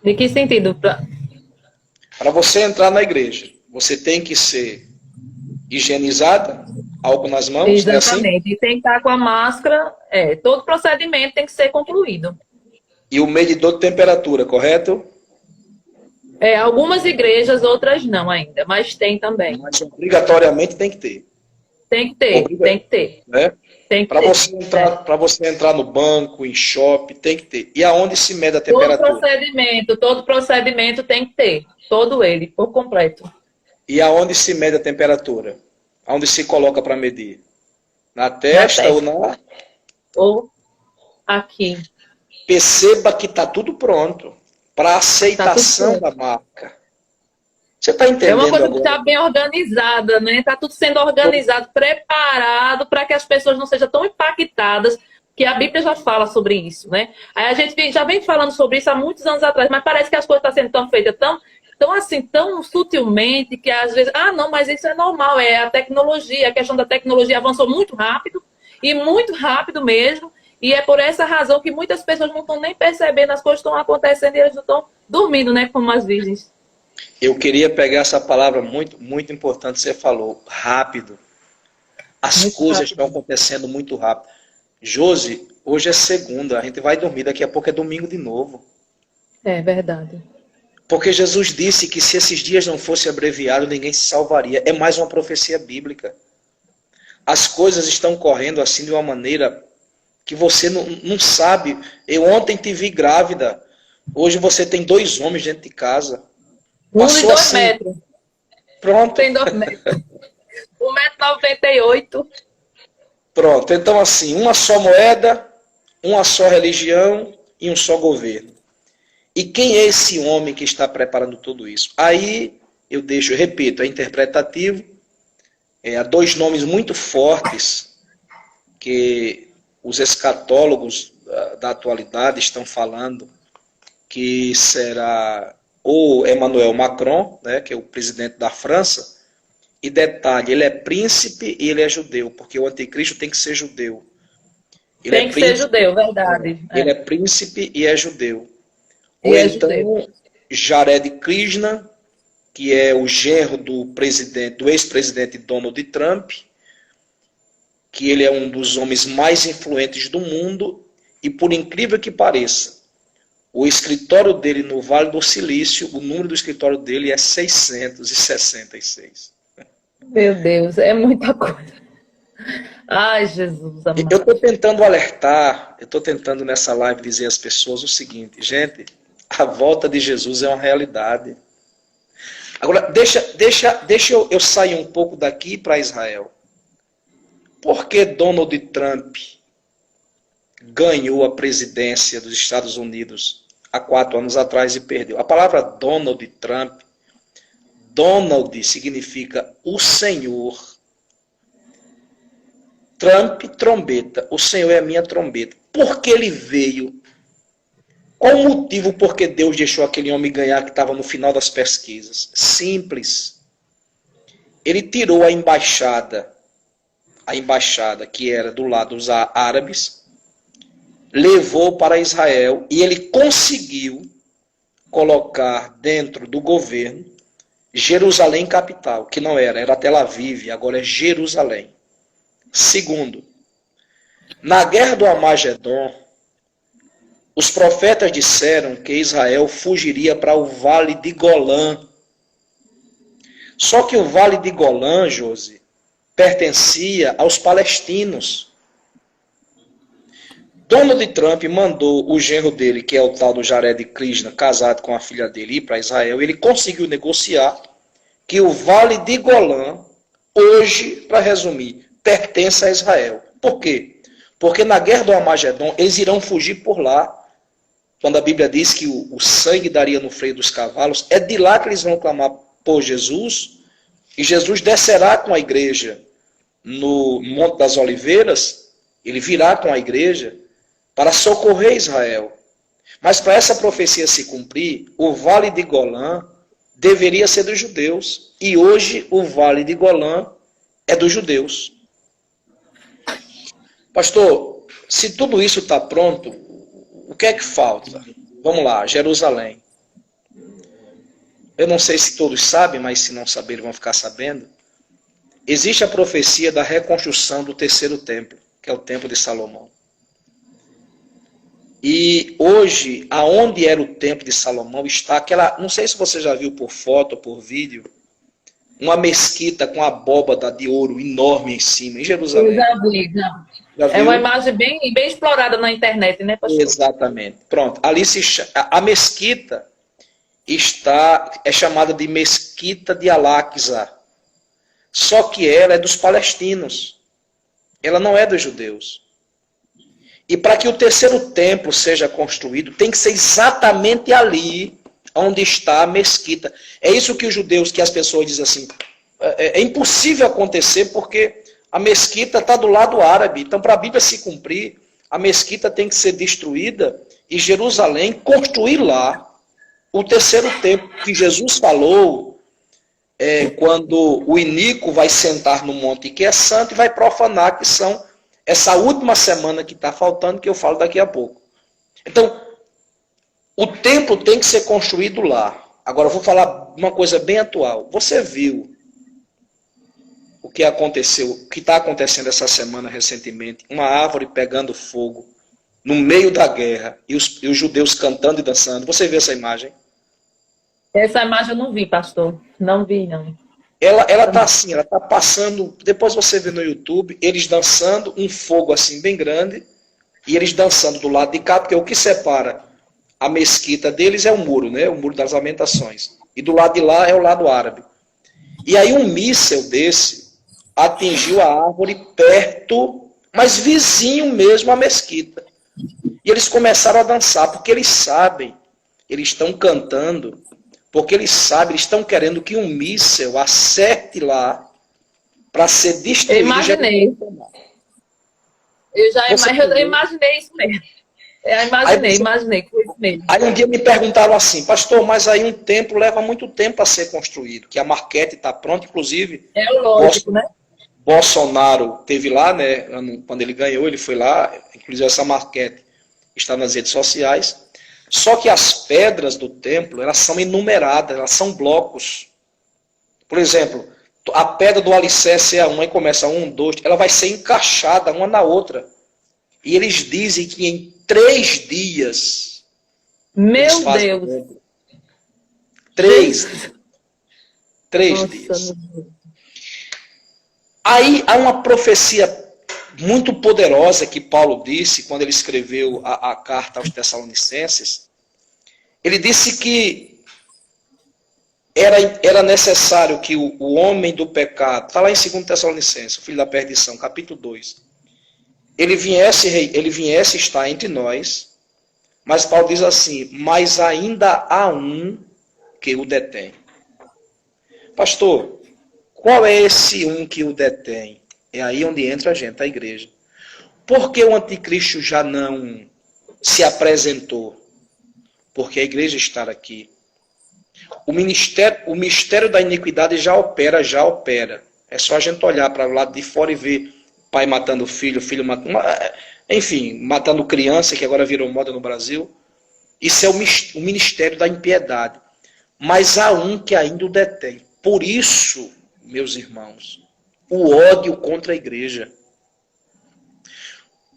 [SPEAKER 1] De que sentido?
[SPEAKER 2] Para você entrar na igreja, você tem que ser higienizada, álcool nas mãos,
[SPEAKER 1] Exatamente.
[SPEAKER 2] é assim?
[SPEAKER 1] E tem que estar com a máscara, todo procedimento tem que ser concluído.
[SPEAKER 2] E o medidor de temperatura, correto?
[SPEAKER 1] Algumas igrejas, outras não ainda, mas tem também.
[SPEAKER 2] Mas obrigatoriamente tem que ter.
[SPEAKER 1] Tem que ter, tem que ter.
[SPEAKER 2] Né? Para
[SPEAKER 1] ter.
[SPEAKER 2] você entrar no banco, em shopping, tem que ter. E aonde se mede a temperatura?
[SPEAKER 1] Todo procedimento tem que ter. Todo ele, por completo.
[SPEAKER 2] E aonde se mede a temperatura? Aonde se coloca para medir? Na testa ou na...
[SPEAKER 1] Ou aqui.
[SPEAKER 2] Perceba que está tudo pronto para aceitação da marca. Você está entendendo?
[SPEAKER 1] É uma coisa
[SPEAKER 2] agora?
[SPEAKER 1] que está bem organizada, né? Está tudo sendo organizado, preparado para que as pessoas não sejam tão impactadas, que a Bíblia já fala sobre isso, né? Aí a gente já vem falando sobre isso há muitos anos atrás, mas parece que as coisas estão sendo tão feitas tão sutilmente, que às vezes, não, mas isso é normal, é a tecnologia, a questão da tecnologia avançou muito rápido, e muito rápido mesmo, e é por essa razão que muitas pessoas não estão nem percebendo, as coisas estão acontecendo e eles não estão dormindo, né, como as virgens.
[SPEAKER 2] Eu queria pegar essa palavra muito, muito importante que você falou, rápido. As
[SPEAKER 1] Muito
[SPEAKER 2] coisas
[SPEAKER 1] rápido.
[SPEAKER 2] estão acontecendo muito rápido. Josi, hoje é segunda, a gente vai dormir, daqui a pouco é domingo de novo.
[SPEAKER 1] É verdade.
[SPEAKER 2] Porque Jesus disse que se esses dias não fossem abreviados, ninguém se salvaria. É mais uma profecia bíblica. As coisas estão correndo assim de uma maneira que você não sabe. Eu ontem te vi grávida. Hoje você tem 2 homens dentro de casa.
[SPEAKER 1] 1 e 2
[SPEAKER 2] assim,
[SPEAKER 1] metros.
[SPEAKER 2] Pronto.
[SPEAKER 1] Tem 2 metros. 1,98 m.
[SPEAKER 2] Pronto. Então assim, uma só moeda, uma só religião e um só governo. E quem é esse homem que está preparando tudo isso? Aí eu repito, é interpretativo. Há 2 nomes muito fortes que os escatólogos da atualidade estão falando, que será ou Emmanuel Macron, né, que é o presidente da França, e detalhe, ele é príncipe e ele é judeu, porque o anticristo tem que ser judeu.
[SPEAKER 1] Tem que ser judeu, verdade.
[SPEAKER 2] Ele é príncipe e é judeu.
[SPEAKER 1] E
[SPEAKER 2] Ou
[SPEAKER 1] é
[SPEAKER 2] então
[SPEAKER 1] judeu.
[SPEAKER 2] Jared Krishna, que é o genro do ex-presidente Donald Trump, que ele é um dos homens mais influentes do mundo, e por incrível que pareça, o escritório dele no Vale do Silício, o número do escritório dele é 666.
[SPEAKER 1] Meu Deus, é muita coisa. Ai, Jesus amado.
[SPEAKER 2] Eu estou tentando alertar, eu estou tentando nessa live dizer às pessoas o seguinte: gente, a volta de Jesus é uma realidade. Agora, deixa eu sair um pouco daqui para Israel. Por que Donald Trump ganhou a presidência dos Estados Unidos há 4 anos atrás e perdeu? A palavra Donald Trump, Donald significa o Senhor. Trump, trombeta. O Senhor é a minha trombeta. Por que ele veio? Qual o motivo por que Deus deixou aquele homem ganhar que estava no final das pesquisas? Simples. Ele tirou a embaixada que era do lado dos árabes, levou para Israel e ele conseguiu colocar dentro do governo Jerusalém capital, que não era Tel Aviv, agora é Jerusalém. Segundo, na guerra do Armagedon, os profetas disseram que Israel fugiria para o Vale de Golã. Só que o Vale de Golã, Josi, pertencia aos palestinos. Donald Trump mandou o genro dele, que é o tal do Jared Krishna, casado com a filha dele, ir para Israel. Ele conseguiu negociar que o Vale de Golã, hoje, para resumir, pertence a Israel. Por quê? Porque na guerra do Armagedon, eles irão fugir por lá. Quando a Bíblia diz que o sangue daria no freio dos cavalos, é de lá que eles vão clamar por Jesus, e Jesus descerá com a igreja no Monte das Oliveiras, ele virá com a igreja para socorrer Israel. Mas para essa profecia se cumprir, o Vale de Golã deveria ser dos judeus, e hoje o Vale de Golã é dos judeus. Pastor, se tudo isso está pronto, o que é que falta? Vamos lá, Jerusalém. Eu não sei se todos sabem, mas se não saberem vão ficar sabendo. Existe a profecia da reconstrução do terceiro templo, que é o templo de Salomão. E hoje, aonde era o templo de Salomão, está aquela, não sei se você já viu por foto ou por vídeo, uma mesquita com abóbada de ouro enorme em cima, em Jerusalém.
[SPEAKER 1] Eu já vi, já. É uma imagem bem explorada na internet, né, pastor?
[SPEAKER 2] Exatamente. Pronto. Ali a mesquita é chamada de Mesquita de Al-Aqsa. Só que ela é dos palestinos. Ela não é dos judeus. E para que o terceiro templo seja construído, tem que ser exatamente ali onde está a mesquita. É isso que os judeus, que as pessoas dizem assim, é impossível acontecer porque a mesquita está do lado árabe. Então, para a Bíblia se cumprir, a mesquita tem que ser destruída e Jerusalém construir lá o terceiro templo que Jesus falou quando o iníquo vai sentar no monte que é santo e vai profanar, que são essa última semana que está faltando, que eu falo daqui a pouco. Então, o templo tem que ser construído lá. Agora, eu vou falar uma coisa bem atual. Você viu o que aconteceu, o que está acontecendo essa semana recentemente, uma árvore pegando fogo no meio da guerra e os judeus cantando e dançando. Você viu essa imagem?
[SPEAKER 1] Essa imagem eu não vi, pastor. Não vi, não.
[SPEAKER 2] Ela tá assim, ela tá passando, depois você vê no YouTube, eles dançando, um fogo assim bem grande, e eles dançando do lado de cá, porque o que separa a mesquita deles é o muro, né? O Muro das Lamentações. E do lado de lá é o lado árabe. E aí um míssel desse atingiu a árvore perto, mas vizinho mesmo à mesquita. E eles começaram a dançar, porque eles sabem, eles estão cantando, porque eles sabem, eles estão querendo que um míssel acerte lá para ser destruído.
[SPEAKER 1] Eu imaginei. Eu imaginei isso mesmo. Imaginei. Foi isso mesmo.
[SPEAKER 2] Aí um dia me perguntaram assim, pastor, mas aí um templo leva muito tempo a ser construído, que a maquete está pronta, inclusive.
[SPEAKER 1] É lógico, né?
[SPEAKER 2] Bolsonaro teve lá, né? Quando ele ganhou, ele foi lá, inclusive essa maquete está nas redes sociais. Só que as pedras do templo, elas são enumeradas, elas são blocos. Por exemplo, a pedra do alicerce é a 1, aí começa 1, 2, ela vai ser encaixada uma na outra. E eles dizem que em 3 dias eles
[SPEAKER 1] Meu
[SPEAKER 2] fazem o
[SPEAKER 1] Deus.
[SPEAKER 2] templo. 3
[SPEAKER 1] Nossa,
[SPEAKER 2] dias.
[SPEAKER 1] meu Deus.
[SPEAKER 2] Aí há uma profecia muito poderosa que Paulo disse quando ele escreveu a carta aos Tessalonicenses. Ele disse que era necessário que o homem do pecado, está lá em 2 Tessalonicenses, o filho da perdição, capítulo 2, ele viesse estar entre nós, mas Paulo diz assim, mas ainda há um que o detém. Pastor, qual é esse um que o detém? É aí onde entra a gente, a igreja. Por que o anticristo já não se apresentou? Porque a igreja está aqui. O mistério da iniquidade já opera. É só a gente olhar para o lado de fora e ver pai matando filho, filho matando... Enfim, matando criança, que agora virou moda no Brasil. Isso é o ministério da impiedade. Mas há um que ainda o detém. Por isso, meus irmãos, o ódio contra a igreja.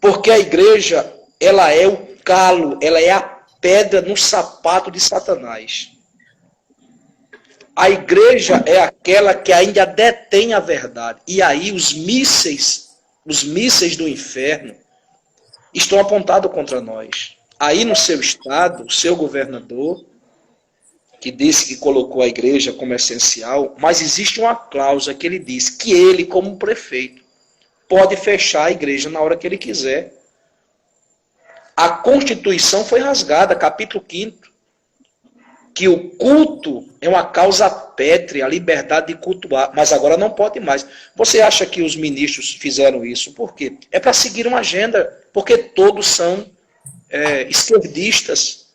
[SPEAKER 2] Porque a igreja, ela é o calo, ela é a pedra no sapato de Satanás. A igreja é aquela que ainda detém a verdade. E aí os mísseis do inferno estão apontados contra nós. Aí no seu estado, o seu governador, que disse que colocou a igreja como essencial, mas existe uma cláusula que ele diz que ele, como prefeito, pode fechar a igreja na hora que ele quiser. A Constituição foi rasgada, capítulo 5º, que o culto é uma causa pétrea, a liberdade de cultuar, mas agora não pode mais. Você acha que os ministros fizeram isso? Por quê? É para seguir uma agenda, porque todos são esquerdistas,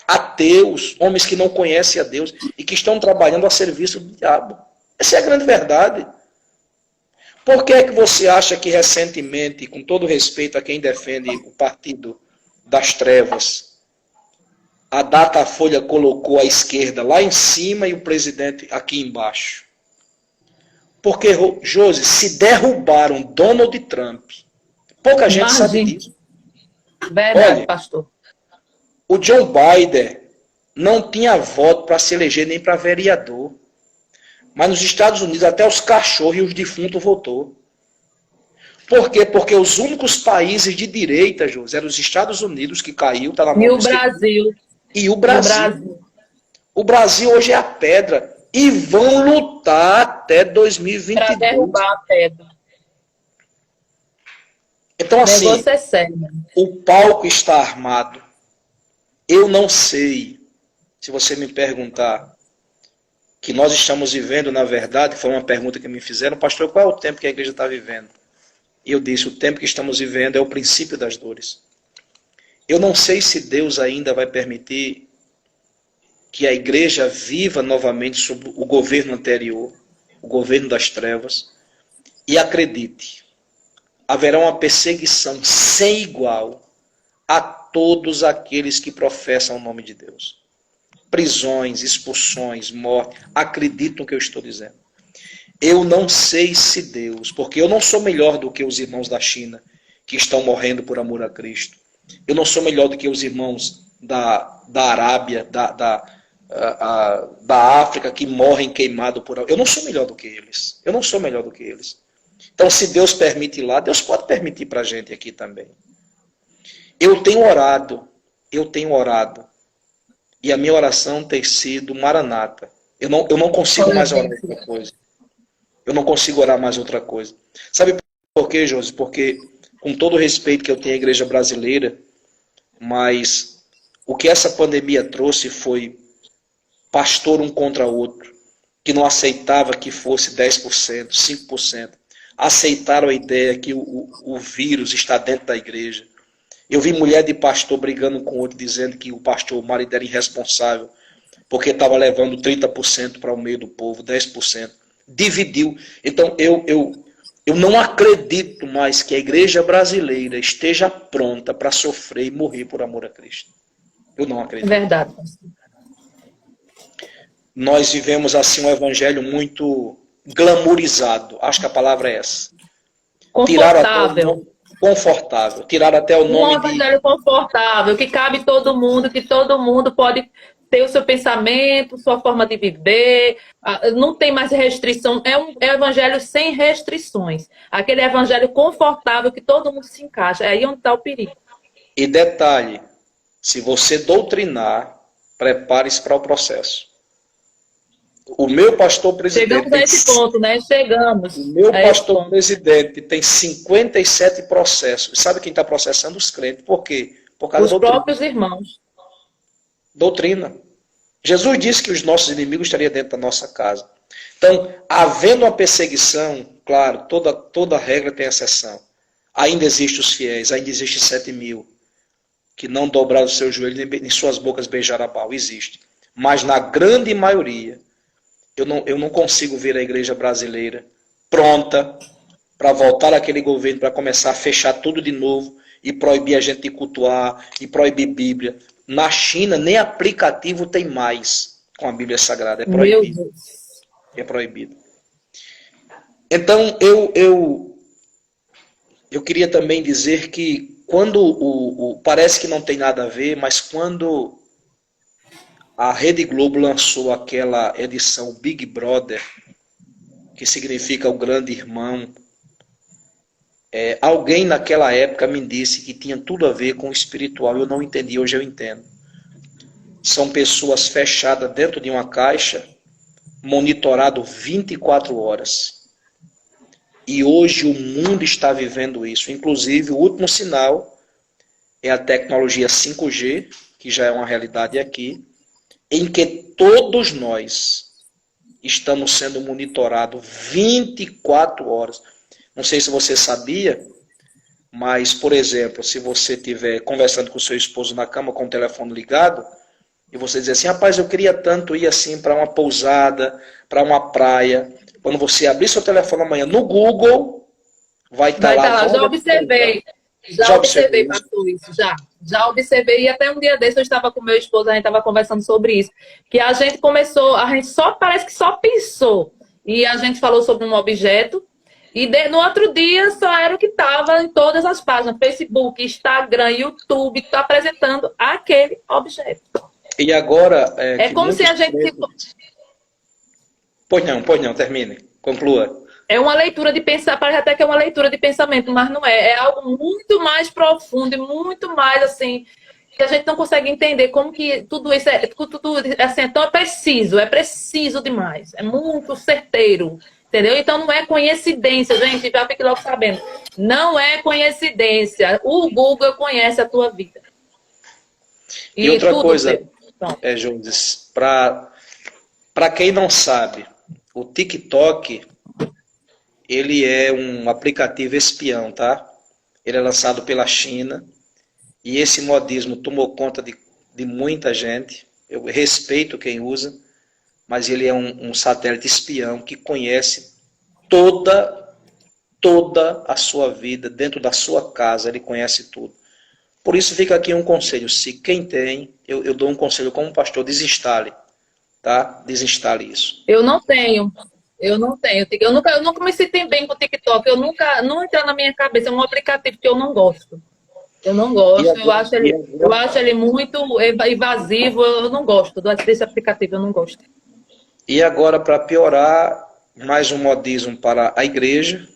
[SPEAKER 2] ateus, homens que não conhecem a Deus e que estão trabalhando a serviço do diabo. Essa é a grande verdade. Por que é que você acha que recentemente, com todo respeito a quem defende o partido das trevas, a Datafolha colocou a esquerda lá em cima e o presidente aqui embaixo? Porque, Josi, se derrubaram Donald Trump, pouca gente sabe disso.
[SPEAKER 1] Verdade,
[SPEAKER 2] olha,
[SPEAKER 1] pastor.
[SPEAKER 2] O Joe Biden não tinha voto para se eleger nem para vereador. Mas nos Estados Unidos até os cachorros e os defuntos votou. Por quê? Porque os únicos países de direita, José, eram os Estados Unidos, que caiu, está na mão
[SPEAKER 1] E o
[SPEAKER 2] do esquerdo.
[SPEAKER 1] Brasil.
[SPEAKER 2] E o Brasil. O Brasil hoje é a pedra. E vão lutar até 2022.
[SPEAKER 1] Para derrubar a pedra.
[SPEAKER 2] Então, assim,
[SPEAKER 1] o negócio é sério.
[SPEAKER 2] O palco está armado. Eu não sei, se você me perguntar, que nós estamos vivendo, na verdade, foi uma pergunta que me fizeram, pastor, qual é o tempo que a igreja está vivendo? E eu disse, o tempo que estamos vivendo é o princípio das dores. Eu não sei se Deus ainda vai permitir que a igreja viva novamente sob o governo anterior, o governo das trevas, e acredite, haverá uma perseguição sem igual a todos aqueles que professam o nome de Deus. Prisões, expulsões, morte. Acreditam no que eu estou dizendo. Eu não sei se Deus, porque eu não sou melhor do que os irmãos da China que estão morrendo por amor a Cristo. Eu não sou melhor do que os irmãos da Arábia, da África que morrem queimados por amor. Eu não sou melhor do que eles. Eu não sou melhor do que eles. Então, se Deus permite lá, Deus pode permitir para a gente aqui também. Eu tenho orado. E a minha oração tem sido Maranata. Eu não consigo mais orar outra coisa. Eu não consigo orar mais outra coisa. Sabe por quê, Josi? Porque, com todo o respeito que eu tenho à igreja brasileira, mas o que essa pandemia trouxe foi pastor um contra outro, que não aceitava que fosse 10%, 5%. Aceitaram a ideia que o vírus está dentro da igreja. Eu vi mulher de pastor brigando com outro, dizendo que o pastor, o marido, era irresponsável, porque estava levando 30% para o meio do povo, 10%. Dividiu. Então, eu não acredito mais que a igreja brasileira esteja pronta para sofrer e morrer por amor a Cristo. Eu não acredito.
[SPEAKER 1] É verdade.
[SPEAKER 2] nós vivemos assim um evangelho muito glamourizado. Acho que a palavra é essa. Tiraram até o
[SPEAKER 1] Confortável.
[SPEAKER 2] nome, confortável. Tiraram até o
[SPEAKER 1] Um
[SPEAKER 2] nome de...
[SPEAKER 1] evangelho confortável, que cabe todo mundo, que todo mundo pode ter o seu pensamento, sua forma de viver, não tem mais restrição, é um evangelho sem restrições. Aquele evangelho confortável que todo mundo se encaixa, é aí onde está o perigo.
[SPEAKER 2] E detalhe, se você doutrinar, prepare-se para o processo. O meu pastor presidente...
[SPEAKER 1] Chegamos a esse ponto, né? Chegamos.
[SPEAKER 2] O meu
[SPEAKER 1] a esse
[SPEAKER 2] pastor
[SPEAKER 1] ponto.
[SPEAKER 2] presidente tem 57 processos. Sabe quem está processando? Os crentes. Por quê? Por causa
[SPEAKER 1] Os
[SPEAKER 2] da doutrina.
[SPEAKER 1] próprios irmãos.
[SPEAKER 2] Doutrina. Jesus disse que os nossos inimigos estariam dentro da nossa casa. Então, havendo uma perseguição, claro, toda regra tem exceção. Ainda existem os fiéis, ainda existem 7.000 que não dobraram os seus joelhos nem suas bocas beijaram a pau. Existe. Mas na grande maioria, eu não consigo ver a igreja brasileira pronta para voltar àquele governo, para começar a fechar tudo de novo e proibir a gente de cultuar, e proibir Bíblia. Na China, nem aplicativo tem mais com a Bíblia Sagrada. É proibido.
[SPEAKER 1] Meu Deus.
[SPEAKER 2] É proibido. Então, eu queria também dizer que quando parece que não tem nada a ver, mas quando a Rede Globo lançou aquela edição Big Brother, que significa o grande irmão, alguém naquela época me disse que tinha tudo a ver com o espiritual. Eu não entendi, hoje eu entendo. São pessoas fechadas dentro de uma caixa, monitorado 24 horas. E hoje o mundo está vivendo isso. Inclusive, o último sinal é a tecnologia 5G, que já é uma realidade aqui, em que todos nós estamos sendo monitorados 24 horas. Não sei se você sabia, mas, por exemplo, se você estiver conversando com o seu esposo na cama com o telefone ligado, e você dizer assim, rapaz, eu queria tanto ir assim para uma pousada, para uma praia. Quando você abrir seu telefone amanhã no Google, vai estar lá.
[SPEAKER 1] Já observei. Já observei, pastor, isso, já observei, e até um dia desse eu estava com meu esposo, a gente estava conversando sobre isso, que a gente parece que só pensou, e a gente falou sobre um objeto, e no outro dia só era o que estava em todas as páginas, Facebook, Instagram, YouTube, está apresentando aquele objeto.
[SPEAKER 2] E agora...
[SPEAKER 1] É como se a gente...
[SPEAKER 2] Pois não, termine, conclua.
[SPEAKER 1] É uma leitura de pensamento, parece até que é uma leitura de pensamento, mas não é. É algo muito mais profundo e muito mais, assim, que a gente não consegue entender como que tudo isso assim, é tão preciso demais. É muito certeiro, entendeu? Então não é coincidência, gente, já fique logo sabendo. Não é coincidência. O Google conhece a tua vida.
[SPEAKER 2] E outra coisa, Jones, para quem não sabe, o TikTok... ele é um aplicativo espião, tá? Ele é lançado pela China e esse modismo tomou conta de muita gente. Eu respeito quem usa, mas ele é um satélite espião que conhece toda a sua vida, dentro da sua casa, ele conhece tudo. Por isso fica aqui um conselho, se quem tem, eu dou um conselho como pastor, desinstale, tá? Desinstale isso.
[SPEAKER 1] Eu não tenho. Eu nunca me senti bem com o TikTok. Não entra na minha cabeça. É um aplicativo que eu não gosto. Eu não gosto. Eu acho ele muito invasivo. Eu não gosto desse aplicativo. Eu não gosto.
[SPEAKER 2] E agora, para piorar, mais um modismo para a igreja.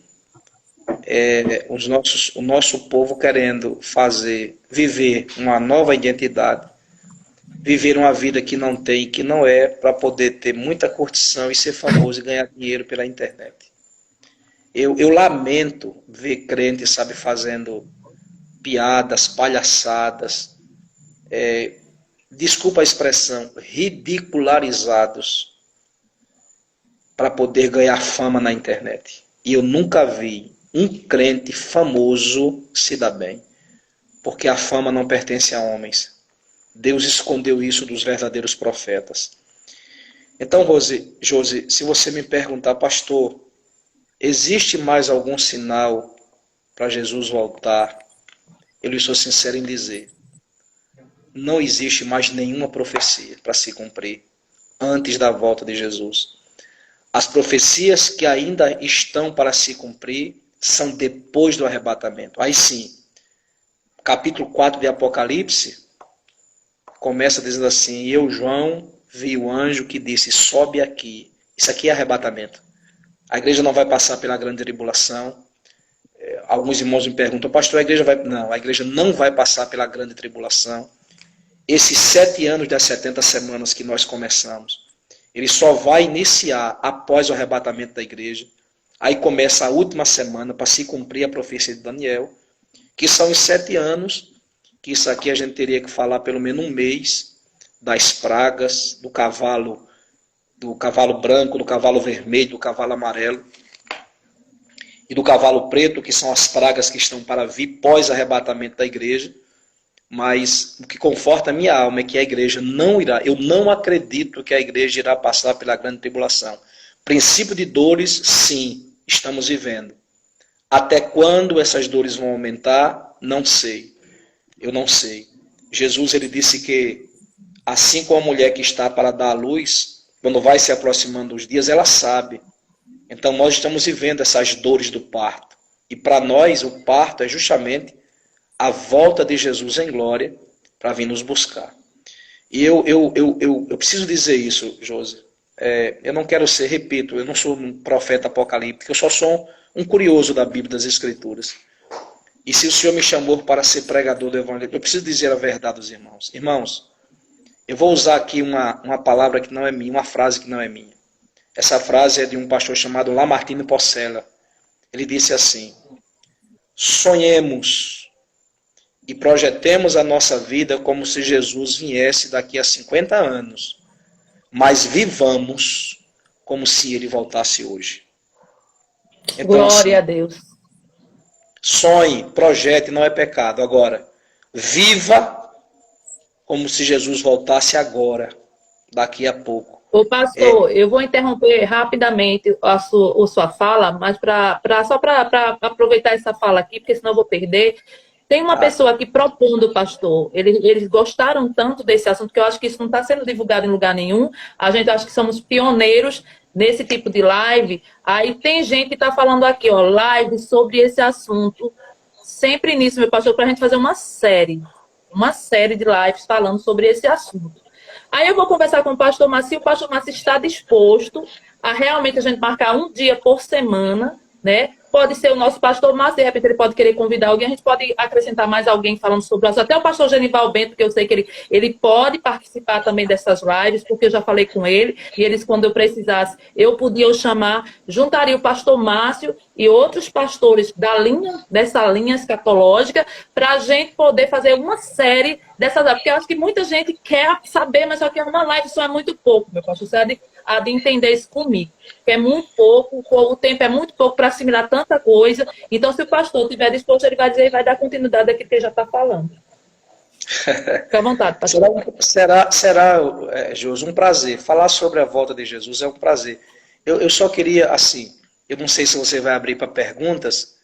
[SPEAKER 2] O nosso povo querendo viver uma nova identidade. Viver uma vida que não tem, que não é, para poder ter muita curtição e ser famoso e ganhar dinheiro pela internet. Eu lamento ver crentes, sabe, fazendo piadas, palhaçadas, desculpa a expressão, ridicularizados para poder ganhar fama na internet. E eu nunca vi um crente famoso se dar bem, porque a fama não pertence a homens. Deus escondeu isso dos verdadeiros profetas. Então, Josi, se você me perguntar, pastor, existe mais algum sinal para Jesus voltar? Eu lhe sou sincero em dizer, não existe mais nenhuma profecia para se cumprir. antes da volta de Jesus. As profecias que ainda estão para se cumprir são depois do arrebatamento. Aí sim, capítulo 4 de Apocalipse começa dizendo assim: e eu, João, vi o anjo que disse, sobe aqui. Isso aqui é arrebatamento. A igreja não vai passar pela grande tribulação. Alguns irmãos me perguntam, pastor, a igreja vai... Não, a igreja não vai passar pela grande tribulação. Esses 7 anos das 70 semanas que nós começamos, ele só vai iniciar após o arrebatamento da igreja. Aí começa a última semana para se cumprir a profecia de Daniel, que são os 7 anos, que isso aqui a gente teria que falar pelo menos um mês, das pragas, do cavalo branco, do cavalo vermelho, do cavalo amarelo e do cavalo preto, que são as pragas que estão para vir pós-arrebatamento da igreja. Mas o que conforta a minha alma é que a igreja não irá, eu não acredito que a igreja irá passar pela grande tribulação. Princípio de dores, sim, estamos vivendo. Até quando essas dores vão aumentar? Não sei. Eu não sei. Jesus, ele disse que, assim como a mulher que está para dar à luz, quando vai se aproximando dos dias, ela sabe. Então nós estamos vivendo essas dores do parto. E para nós, o parto é justamente a volta de Jesus em glória para vir nos buscar. E eu preciso dizer isso, Josi. Eu não quero ser, repito, eu não sou um profeta apocalíptico, eu só sou um curioso da Bíblia, das Escrituras. E se o Senhor me chamou para ser pregador do Evangelho, eu preciso dizer a verdade aos irmãos. Irmãos, eu vou usar aqui uma palavra que não é minha, uma frase que não é minha. Essa frase é de um pastor chamado Lamartine Porcela. Ele disse assim: sonhemos e projetemos a nossa vida como se Jesus viesse daqui a 50 anos, mas vivamos como se ele voltasse hoje. Então,
[SPEAKER 1] Glória
[SPEAKER 2] assim,
[SPEAKER 1] a Deus.
[SPEAKER 2] Sonhe, projete, não é pecado. Agora, viva como se Jesus voltasse agora, daqui a pouco.
[SPEAKER 1] Ô pastor, eu vou interromper rapidamente a sua fala, mas só para aproveitar essa fala aqui, porque senão eu vou perder. Tem uma pessoa aqui propondo, pastor, eles gostaram tanto desse assunto que eu acho que isso não está sendo divulgado em lugar nenhum. A gente acha que somos pioneiros nesse tipo de live. Aí tem gente que está falando aqui, ó, live sobre esse assunto. Sempre nisso, meu pastor, para a gente fazer uma série de lives falando sobre esse assunto. Aí eu vou conversar com o pastor Márcio, o pastor Márcio está disposto a realmente a gente marcar um dia por semana, né? Pode ser o nosso pastor Márcio, de repente ele pode querer convidar alguém, a gente pode acrescentar mais alguém falando sobre o assunto. Até o pastor Genival Bento, que eu sei que ele pode participar também dessas lives, porque eu já falei com ele, e eles, quando eu precisasse, eu podia chamar, juntaria o pastor Márcio e outros pastores dessa linha escatológica, para a gente poder fazer uma série dessas lives, porque eu acho que muita gente quer saber, mas só que uma live só é muito pouco, meu pastor, você há de entender isso comigo, que é muito pouco, o tempo é muito pouco para assimilar tanta coisa. Então, se o pastor estiver disposto, ele vai dizer e vai dar continuidade daquilo que ele já está falando. Fica à vontade, pastor.
[SPEAKER 2] Será, Josi, um prazer. Falar sobre a volta de Jesus é um prazer. Eu só queria, assim, eu não sei se você vai abrir para perguntas,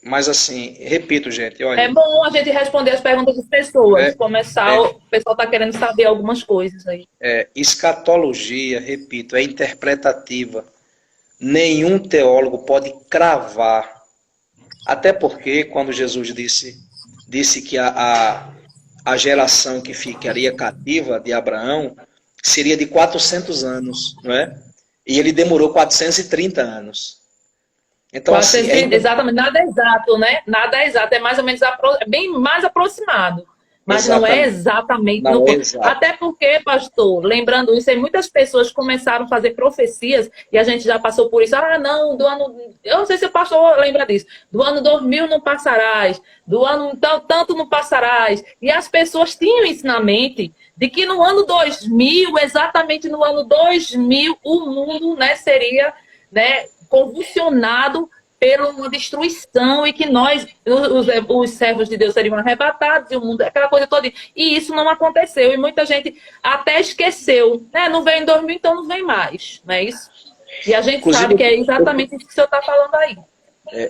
[SPEAKER 2] mas assim, repito, gente. Olha,
[SPEAKER 1] é bom a gente responder as perguntas das pessoas. O pessoal está querendo saber algumas coisas aí.
[SPEAKER 2] Escatologia, repito, é interpretativa. Nenhum teólogo pode cravar. Até porque, quando Jesus disse que a geração que ficaria cativa de Abraão seria de 400 anos, não é? E ele demorou 430 anos. Então,
[SPEAKER 1] 430, exatamente, nada é exato, né? Nada é exato, é mais ou menos bem mais aproximado. Mas exatamente. Não é exatamente.
[SPEAKER 2] Não é exato.
[SPEAKER 1] Até porque, pastor, lembrando isso, muitas pessoas começaram a fazer profecias, e a gente já passou por isso. Ah, não, do ano... Eu não sei se o pastor lembra disso. Do ano 2000 não passarás, do ano tanto não passarás. E as pessoas tinham isso na mente, de que no ano 2000, exatamente no ano 2000, o mundo, né, seria, né, convulsionado pela uma destruição, e que nós, os servos de Deus, seriam arrebatados, e o mundo, aquela coisa toda. E isso não aconteceu, e muita gente até esqueceu, né? Não vem em 2000, então não vem mais, não é isso? E a gente inclusive, sabe que é exatamente isso que o senhor está falando aí.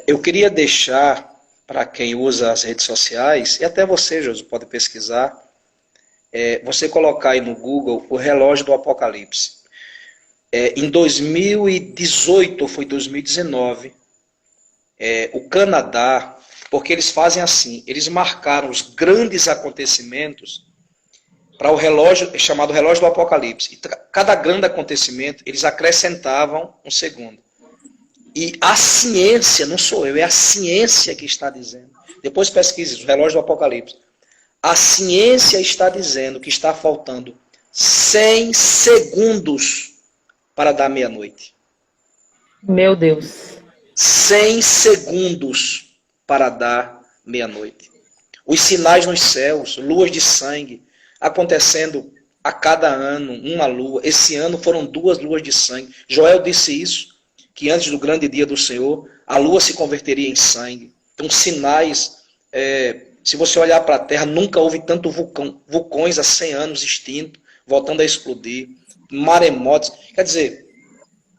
[SPEAKER 2] Eu queria deixar, para quem usa as redes sociais, e até você, Josi, pode pesquisar, você colocar aí no Google o relógio do Apocalipse. Em 2018 ou foi 2019, o Canadá, porque eles fazem assim, eles marcaram os grandes acontecimentos para o relógio, chamado relógio do Apocalipse. E cada grande acontecimento, eles acrescentavam um segundo. E a ciência, não sou eu, é a ciência que está dizendo. Depois pesquise o relógio do Apocalipse. A ciência está dizendo que está faltando 100 segundos para dar meia-noite.
[SPEAKER 1] Meu Deus.
[SPEAKER 2] 100 segundos para dar meia-noite. Os sinais nos céus, luas de sangue, acontecendo a cada ano, uma lua. Esse ano foram 2 luas de sangue. Joel disse isso, que antes do grande dia do Senhor, a lua se converteria em sangue. Então, sinais, se você olhar para a Terra, nunca houve tanto vulcões há 100 anos extintos, voltando a explodir, maremotos. Quer dizer,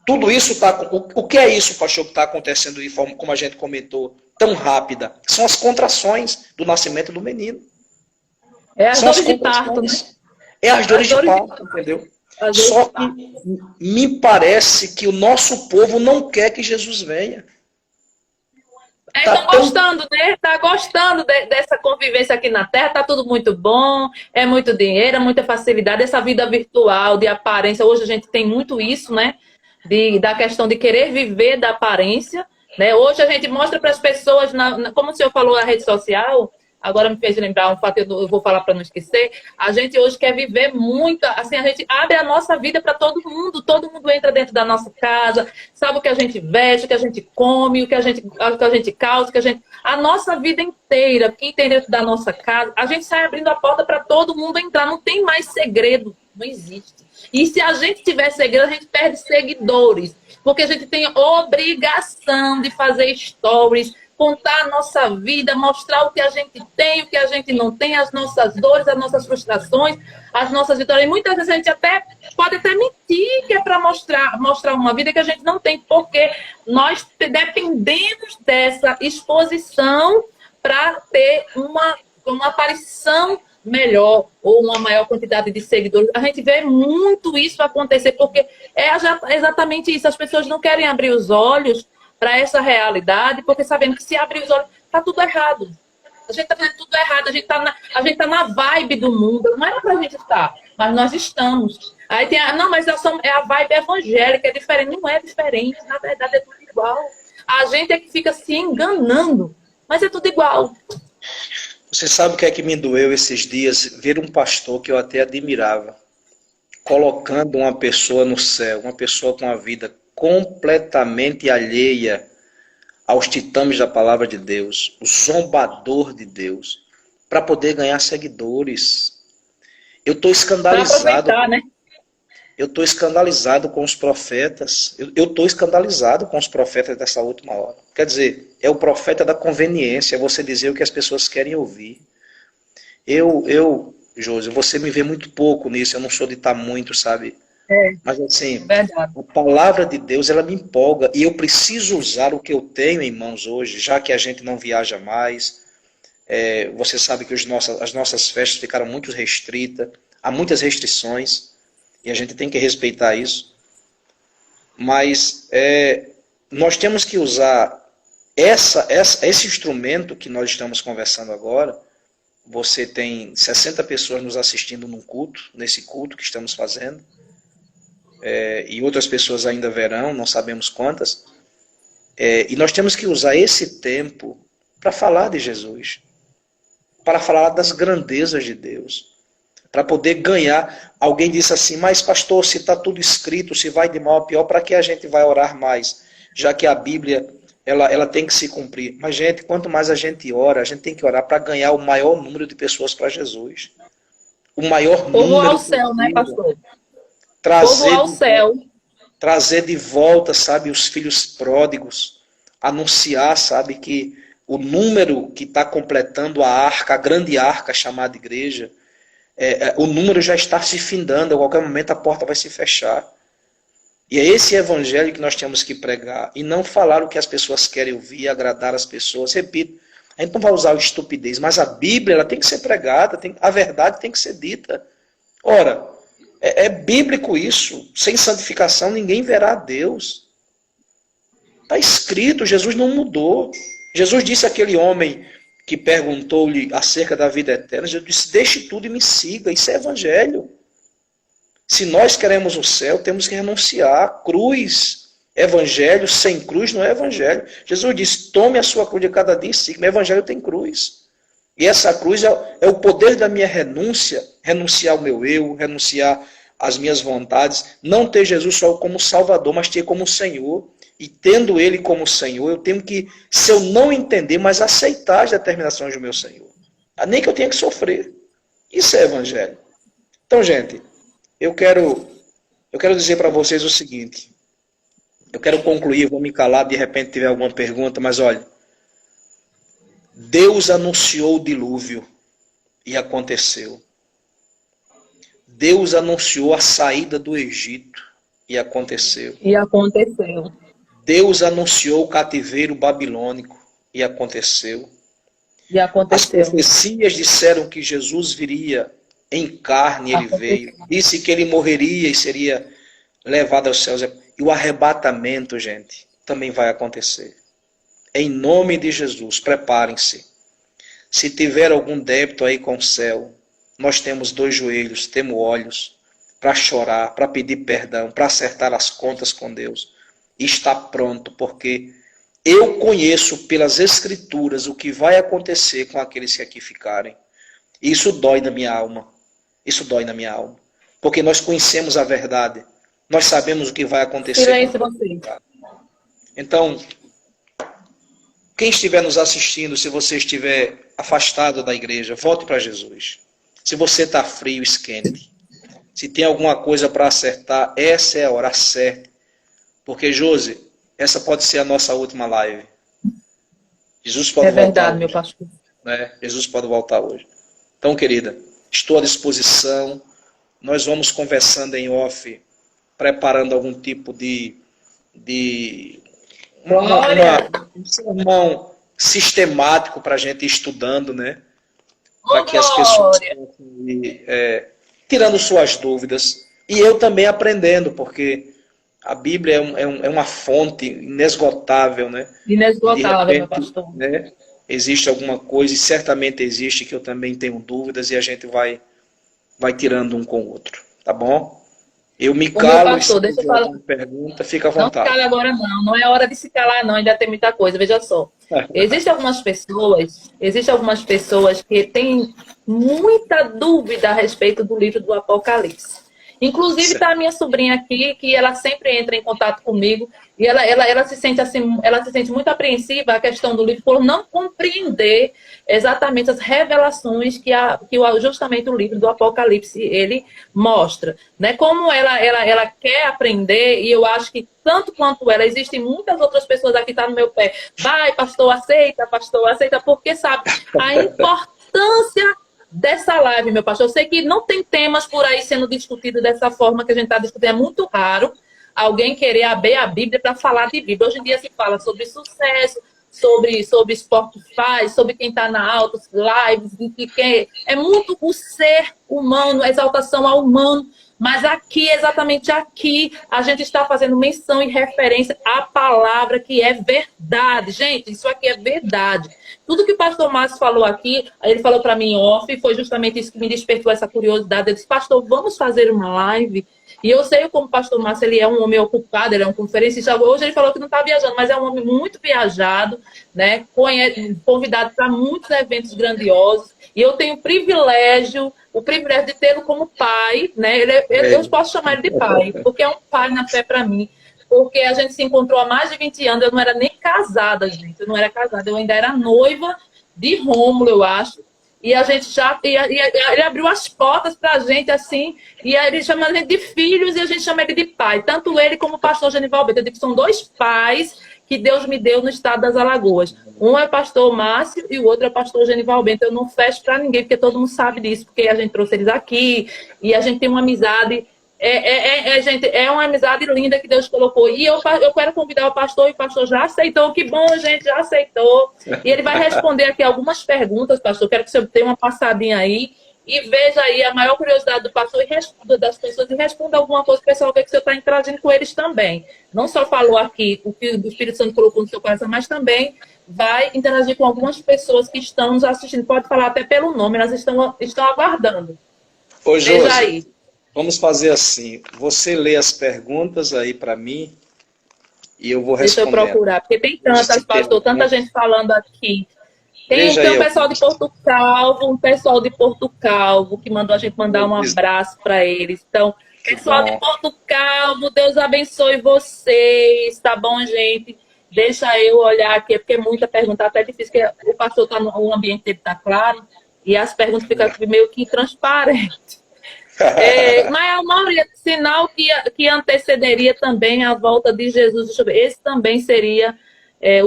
[SPEAKER 2] tudo isso está... O que é isso, pastor, que está acontecendo de forma, como a gente comentou, tão rápida? São as contrações do nascimento do menino.
[SPEAKER 1] É as dores de parto, né?
[SPEAKER 2] É as dores de parto, entendeu? Só que me parece que o nosso povo não quer que Jesus venha.
[SPEAKER 1] Estão gostando, né? Está gostando dessa convivência aqui na Terra, está tudo muito bom, é muito dinheiro, é muita facilidade, essa vida virtual, de aparência. Hoje a gente tem muito isso, né? Da questão de querer viver da aparência, né? Hoje a gente mostra para as pessoas, como o senhor falou na rede social, agora me fez lembrar um fato, eu vou falar para não esquecer, a gente hoje quer viver muito, assim, a gente abre a nossa vida para todo mundo entra dentro da nossa casa, sabe o que a gente veste, o que a gente come, o que a gente causa, a nossa vida inteira, quem tem dentro da nossa casa, a gente sai abrindo a porta para todo mundo entrar, não tem mais segredo, não existe. E se a gente tiver segredo, a gente perde seguidores, porque a gente tem obrigação de fazer stories, contar a nossa vida, mostrar o que a gente tem, o que a gente não tem, as nossas dores, as nossas frustrações, as nossas vitórias. E muitas vezes a gente pode até mentir que é para mostrar uma vida que a gente não tem, porque nós dependemos dessa exposição para ter uma aparição melhor ou uma maior quantidade de seguidores. A gente vê muito isso acontecer, porque é exatamente isso. As pessoas não querem abrir os olhos para essa realidade, porque sabendo que se abrir os olhos, está tudo errado. A gente está fazendo tudo errado, a gente tá na vibe do mundo. Não era para a gente estar, mas nós estamos. Aí tem não, mas é a vibe evangélica, é diferente. Não é diferente, na verdade é tudo igual. A gente é que fica se enganando, mas é tudo igual.
[SPEAKER 2] Você sabe o que é que me doeu esses dias? Ver um pastor que eu até admirava, colocando uma pessoa no céu, uma pessoa com a vida completamente alheia aos titames da palavra de Deus, o zombador de Deus, para poder ganhar seguidores. Eu estou escandalizado.
[SPEAKER 1] Né?
[SPEAKER 2] Eu estou escandalizado com os profetas. Eu estou escandalizado com os profetas dessa última hora. Quer dizer, é o profeta da conveniência, é você dizer o que as pessoas querem ouvir. Josi, você me vê muito pouco nisso, eu não sou de estar muito, sabe? Mas assim, a palavra de Deus, ela me empolga, e eu preciso usar o que eu tenho em mãos hoje, já que a gente não viaja mais. Você sabe que as nossas festas ficaram muito restritas, há muitas restrições, e a gente tem que respeitar isso. Mas nós temos que usar esse instrumento que nós estamos conversando agora. Você tem 60 pessoas nos assistindo nesse culto que estamos fazendo. E outras pessoas ainda verão, não sabemos quantas. E nós temos que usar esse tempo para falar de Jesus, para falar das grandezas de Deus, para poder ganhar. Alguém disse assim, mas pastor, se está tudo escrito, se vai de mal a pior, para que a gente vai orar mais? Já que a Bíblia ela tem que se cumprir. Mas gente, quanto mais a gente ora, a gente tem que orar para ganhar o maior número de pessoas para Jesus. O maior número.
[SPEAKER 1] Povo ao céu, né, pastor?
[SPEAKER 2] Trazer
[SPEAKER 1] ao céu.
[SPEAKER 2] Trazer de volta, sabe, os filhos pródigos, anunciar, sabe, que o número que está completando a arca, a grande arca chamada igreja, o número já está se findando, a qualquer momento a porta vai se fechar. E é esse evangelho que nós temos que pregar, e não falar o que as pessoas querem ouvir, agradar as pessoas. Repito, A gente não vai usar o estupidez, mas a Bíblia ela tem que ser pregada, a verdade tem que ser dita. Ora, é bíblico isso. Sem santificação ninguém verá a Deus. Está escrito, Jesus não mudou. Jesus disse àquele homem que perguntou-lhe acerca da vida eterna, Jesus disse, deixe tudo e me siga. Isso é evangelho. Se nós queremos o céu, temos que renunciar. Cruz, evangelho, sem cruz não é evangelho. Jesus disse, tome a sua cruz de cada dia e siga. Meu evangelho tem cruz. E essa cruz é o poder da minha renúncia. Renunciar ao meu eu, renunciar às minhas vontades. Não ter Jesus só como Salvador, mas ter como Senhor. E tendo Ele como Senhor, eu tenho que, se eu não entender, mas aceitar as determinações do meu Senhor. Nem que eu tenha que sofrer. Isso é evangelho. Então, gente, eu quero dizer para vocês o seguinte. Eu quero concluir, vou me calar, de repente tiver alguma pergunta, mas olha. Deus anunciou o dilúvio e aconteceu. Deus anunciou a saída do Egito e aconteceu.
[SPEAKER 1] E aconteceu.
[SPEAKER 2] Deus anunciou o cativeiro babilônico e aconteceu.
[SPEAKER 1] E aconteceu.
[SPEAKER 2] As profecias disseram que Jesus viria em carne, ele veio. Disse que ele morreria e seria levado aos céus. E o arrebatamento, gente, também vai acontecer. Em nome de Jesus, preparem-se. Se tiver algum débito aí com o céu, nós temos 2 joelhos, temos olhos para chorar, para pedir perdão, para acertar as contas com Deus. E está pronto, porque eu conheço pelas Escrituras o que vai acontecer com aqueles que aqui ficarem. Isso dói na minha alma. Isso dói na minha alma. Porque nós conhecemos a verdade. Nós sabemos o que vai acontecer.
[SPEAKER 1] Silêncio, você.
[SPEAKER 2] Então, quem estiver nos assistindo, se você estiver afastado da igreja, volte para Jesus. Se você está frio, esquente. Se tem alguma coisa para acertar, essa é a hora, acerte. Porque, Josi, essa pode ser a nossa última live. Jesus pode voltar. É verdade, hoje,
[SPEAKER 1] meu pastor.
[SPEAKER 2] Né? Jesus pode voltar hoje. Então, querida, estou à disposição. Nós vamos conversando em off, preparando algum tipo de um sermão sistemático para a gente ir estudando, né? Para que as pessoas possam ir tirando suas dúvidas. E eu também aprendendo, porque a Bíblia é uma fonte inesgotável, né?
[SPEAKER 1] Inesgotável, meu pastor.
[SPEAKER 2] Né, existe alguma coisa, e certamente existe, que eu também tenho dúvidas, e a gente vai tirando um com o outro, tá bom? Eu me calo,
[SPEAKER 1] pastor, deixa eu falar.
[SPEAKER 2] Pergunta, fica à vontade.
[SPEAKER 1] Não se cala agora não é hora de se calar não, ainda tem muita coisa, veja só. Existem algumas pessoas que têm muita dúvida a respeito do livro do Apocalipse. Inclusive está a minha sobrinha aqui, que ela sempre entra em contato comigo, e ela se sente assim, ela se sente muito apreensiva a questão do livro, por não compreender exatamente as revelações que justamente o livro do Apocalipse ele mostra, né? Como ela quer aprender, e eu acho que tanto quanto ela, existem muitas outras pessoas aqui que estão no meu pé. Vai, pastor, aceita, porque sabe a importância dessa live, meu pastor. Eu sei que não tem temas por aí sendo discutidos dessa forma que a gente está discutindo. É muito raro alguém querer abrir a Bíblia para falar de Bíblia. Hoje em dia se fala sobre sucesso, sobre Spotify, sobre quem está na alta, lives, é muito o ser humano, a exaltação ao humano. Mas aqui, exatamente aqui, a gente está fazendo menção e referência à palavra que é verdade. Gente, isso aqui é verdade. Tudo que o pastor Márcio falou aqui, ele falou para mim em off, foi justamente isso que me despertou essa curiosidade. Ele disse, pastor, vamos fazer uma live? E eu sei como o pastor Márcio, ele é um homem ocupado, ele é um conferencista. Hoje ele falou que não está viajando, mas é um homem muito viajado, né? Convidado para muitos eventos grandiosos. E eu tenho o privilégio de tê-lo como pai, né? Eu posso chamar ele de pai, porque é um pai na fé para mim. Porque a gente se encontrou há mais de 20 anos, eu não era nem casada, gente. Eu não era casada, eu ainda era noiva de Rômulo, eu acho. E a gente ele abriu as portas para a gente, assim, e aí ele chama a gente de filhos e a gente chama ele de pai. Tanto ele como o pastor Genival Bento. Eu digo que são 2 pais que Deus me deu no estado das Alagoas. Um é o pastor Márcio e o outro é o pastor Genival Bento. Eu não fecho para ninguém, porque todo mundo sabe disso, porque a gente trouxe eles aqui e a gente tem uma amizade Gente, é uma amizade linda que Deus colocou. E eu quero convidar o pastor, e o pastor já aceitou. Que bom, gente, já aceitou. E ele vai responder aqui algumas perguntas, pastor. Quero que você tenha uma passadinha aí e veja aí a maior curiosidade do pastor e responda das pessoas e responda alguma coisa que o pessoal vê que você está interagindo com eles também. Não só falou aqui o que o Espírito Santo colocou no seu coração, mas também vai interagir com algumas pessoas que estão nos assistindo. Pode falar até pelo nome, elas estão aguardando.
[SPEAKER 2] Ô,
[SPEAKER 1] Veja
[SPEAKER 2] Josi,
[SPEAKER 1] aí.
[SPEAKER 2] vamos fazer assim. Você lê as perguntas aí para mim e eu vou
[SPEAKER 1] Deixa eu
[SPEAKER 2] respondendo.
[SPEAKER 1] procurar, porque tem tantas, pastor, tanta gente falando aqui. Tem um pessoal de Porto Calvo, que mandou a gente mandar um abraço para eles. Então, pessoal de Porto Calvo, Deus abençoe vocês, tá bom, gente? Deixa eu olhar aqui, porque é muita pergunta, até difícil, porque o pastor tá o ambiente dele tá claro, e as perguntas ficam meio que transparentes. Mas a maioria, sinal que antecederia também a volta de Jesus. Deixa eu ver, esse também seria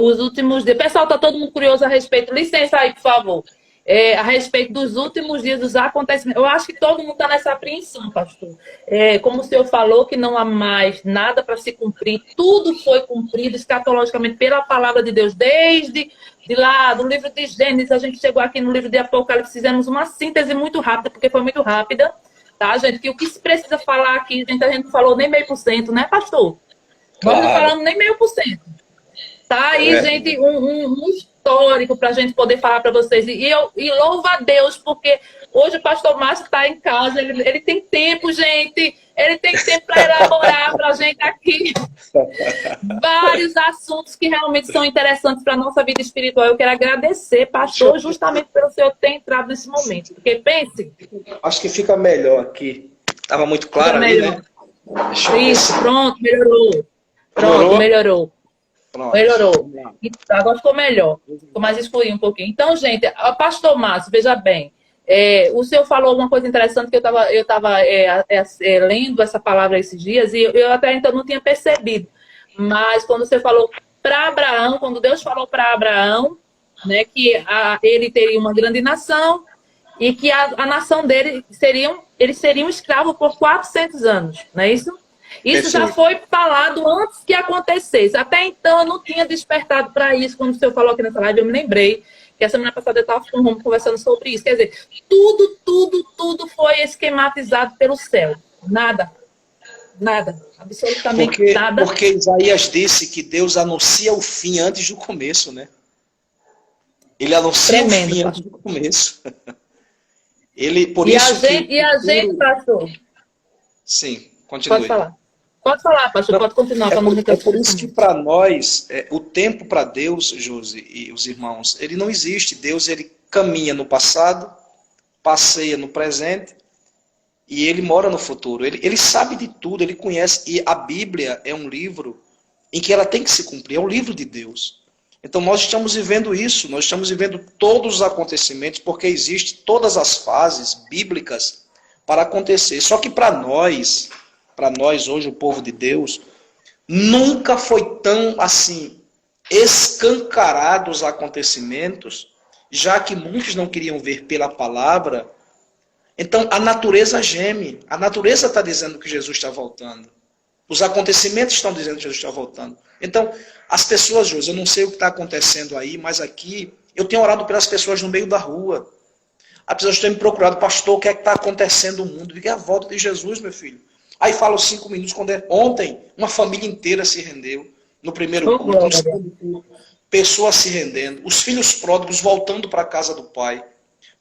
[SPEAKER 1] os últimos dias. Pessoal, está todo mundo curioso a respeito. Licença aí, por favor. A respeito dos últimos dias, dos acontecimentos. Eu acho que todo mundo está nessa apreensão, pastor. Como o senhor falou, que não há mais nada para se cumprir. Tudo foi cumprido escatologicamente pela palavra de Deus. Desde lá, do livro de Gênesis, a gente chegou aqui no livro de Apocalipse, fizemos uma síntese muito rápida, porque foi muito rápida. Tá, gente? Que o que se precisa falar aqui, gente, a gente não falou nem 0,5%, né, pastor? Nós não falamos nem 0,5%. Tá aí, gente, um histórico para a gente poder falar para vocês. E louva a Deus, porque hoje o pastor Márcio está em casa, ele tem tempo, gente. Ele tem tempo para elaborar para a gente aqui vários assuntos que realmente são interessantes para a nossa vida espiritual. Eu quero agradecer, pastor, justamente pelo senhor ter entrado nesse momento. Porque pense...
[SPEAKER 2] Acho que fica melhor aqui. Estava muito claro ali, né?
[SPEAKER 1] Isso, pronto, melhorou. Pronto, melhorou.
[SPEAKER 2] Pronto.
[SPEAKER 1] Melhorou. Agora ficou melhor. Ficou mais escurinho um pouquinho. Então, gente, pastor Márcio, veja bem. O senhor falou uma coisa interessante que eu estava lendo essa palavra esses dias e eu até então não tinha percebido. Mas quando você falou para Abraão, quando Deus falou para Abraão, né, que ele teria uma grande nação e que a nação dele eles seriam escravos por 400 anos, não é isso? Isso já foi falado antes que acontecesse. Até então eu não tinha despertado para isso. Quando o senhor falou aqui nessa live, eu me lembrei que a semana passada eu estava com o Romo conversando sobre isso. Quer dizer, tudo foi esquematizado pelo céu. Nada. Absolutamente nada.
[SPEAKER 2] Porque Isaías disse que Deus anuncia o fim antes do começo, né? Ele anuncia o fim antes do começo.
[SPEAKER 1] A gente, pastor?
[SPEAKER 2] Sim, continue.
[SPEAKER 1] Pode falar. Pode falar, pastor, pode continuar.
[SPEAKER 2] É por isso que para nós, o tempo para Deus, Josi e os irmãos, ele não existe. Deus, ele caminha no passado, passeia no presente e ele mora no futuro. Ele sabe de tudo, ele conhece. E a Bíblia é um livro em que ela tem que se cumprir, é o livro de Deus. Então nós estamos vivendo isso, nós estamos vivendo todos os acontecimentos, porque existem todas as fases bíblicas para acontecer. Só que para nós hoje, o povo de Deus, nunca foi tão assim escancarado os acontecimentos, já que muitos não queriam ver pela palavra. Então a natureza geme, a natureza está dizendo que Jesus está voltando. Os acontecimentos estão dizendo que Jesus está voltando. Então, as pessoas, José, eu não sei o que está acontecendo aí, mas aqui, eu tenho orado pelas pessoas no meio da rua. As pessoas têm me procurado, pastor, o que é que está acontecendo no mundo? Eu digo, é a volta de Jesus, meu filho. Aí falo 5 minutos, ontem uma família inteira se rendeu, no primeiro culto, no segundo culto, pessoas se rendendo, os filhos pródigos voltando para a casa do Pai,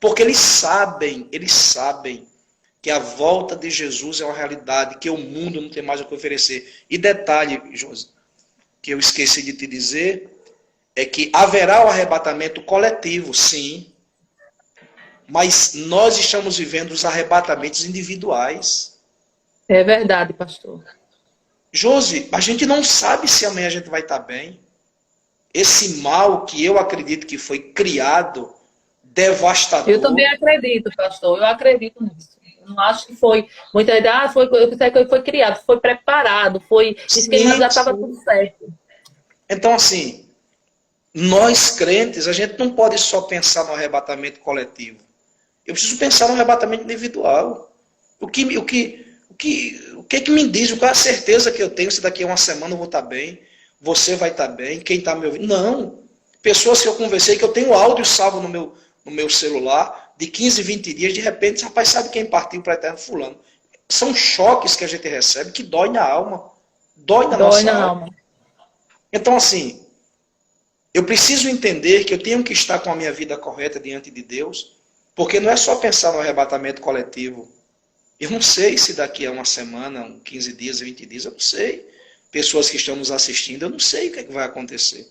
[SPEAKER 2] porque eles sabem que a volta de Jesus é uma realidade, que o mundo não tem mais o que oferecer. E detalhe, José, que eu esqueci de te dizer, é que haverá o arrebatamento coletivo, sim, mas nós estamos vivendo os arrebatamentos individuais.
[SPEAKER 1] É verdade, pastor.
[SPEAKER 2] Josi, a gente não sabe se amanhã a gente vai estar bem. Esse mal que eu acredito que foi criado, devastador.
[SPEAKER 1] Eu também acredito, pastor. Eu acredito nisso. Eu não acho que foi muita ideia, foi criado, foi preparado, foi esquema, já estava tudo certo. Então, assim,
[SPEAKER 2] nós crentes, a gente não pode só pensar no arrebatamento coletivo. Eu preciso pensar no arrebatamento individual. O que que me diz, qual é a certeza que eu tenho se daqui a uma semana eu vou estar bem, você vai estar bem, quem está me ouvindo? Não. Pessoas que eu conversei, que eu tenho áudio salvo no meu celular, de 15, 20 dias, de repente, rapaz, sabe quem partiu para a eterno? Fulano. São choques que a gente recebe que dói na alma. Dói na nossa alma. Então, assim, eu preciso entender que eu tenho que estar com a minha vida correta diante de Deus, porque não é só pensar no arrebatamento coletivo. Eu não sei se daqui a uma semana, 15 dias, 20 dias, eu não sei. Pessoas que estão nos assistindo, eu não sei o que, é que vai acontecer.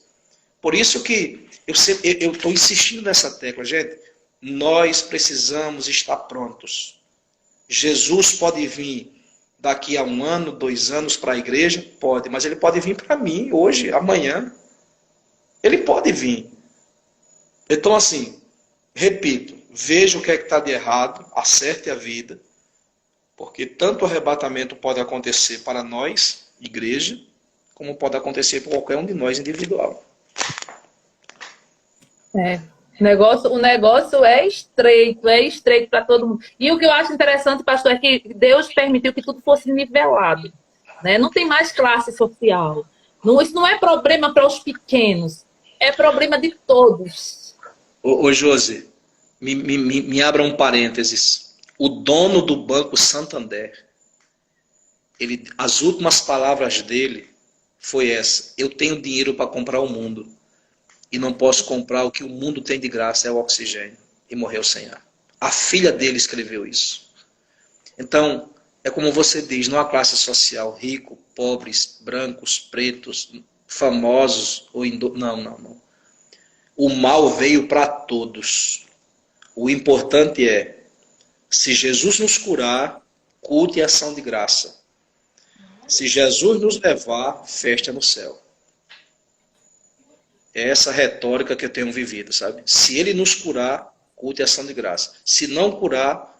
[SPEAKER 2] Por isso que eu estou insistindo nessa tecla, gente. Nós precisamos estar prontos. Jesus pode vir daqui a 1 ano, 2 anos para a igreja? Pode, mas ele pode vir para mim hoje, amanhã. Ele pode vir. Então, assim, repito, veja o que é que está de errado, acerte a vida, porque tanto o arrebatamento pode acontecer para nós, igreja, como pode acontecer para qualquer um de nós individual.
[SPEAKER 1] O negócio é estreito para todo mundo. E o que eu acho interessante, pastor, é que Deus permitiu que tudo fosse nivelado. Né? Não tem mais classe social. Isso não é problema para os pequenos, é problema de todos.
[SPEAKER 2] Ô Josi, me abra um parênteses. O dono do Banco Santander, as últimas palavras dele foi essa: eu tenho dinheiro para comprar o mundo. E não posso comprar o que o mundo tem de graça, é o oxigênio. E morreu sem ar. A filha dele escreveu isso. Então, é como você diz, não há classe social, rico, pobres, brancos, pretos, famosos, ou não. O mal veio para todos. O importante é, se Jesus nos curar, culto e ação de graça. Se Jesus nos levar, festa no céu. É essa retórica que eu tenho vivido, sabe? Se ele nos curar, culto e ação de graça. Se não curar,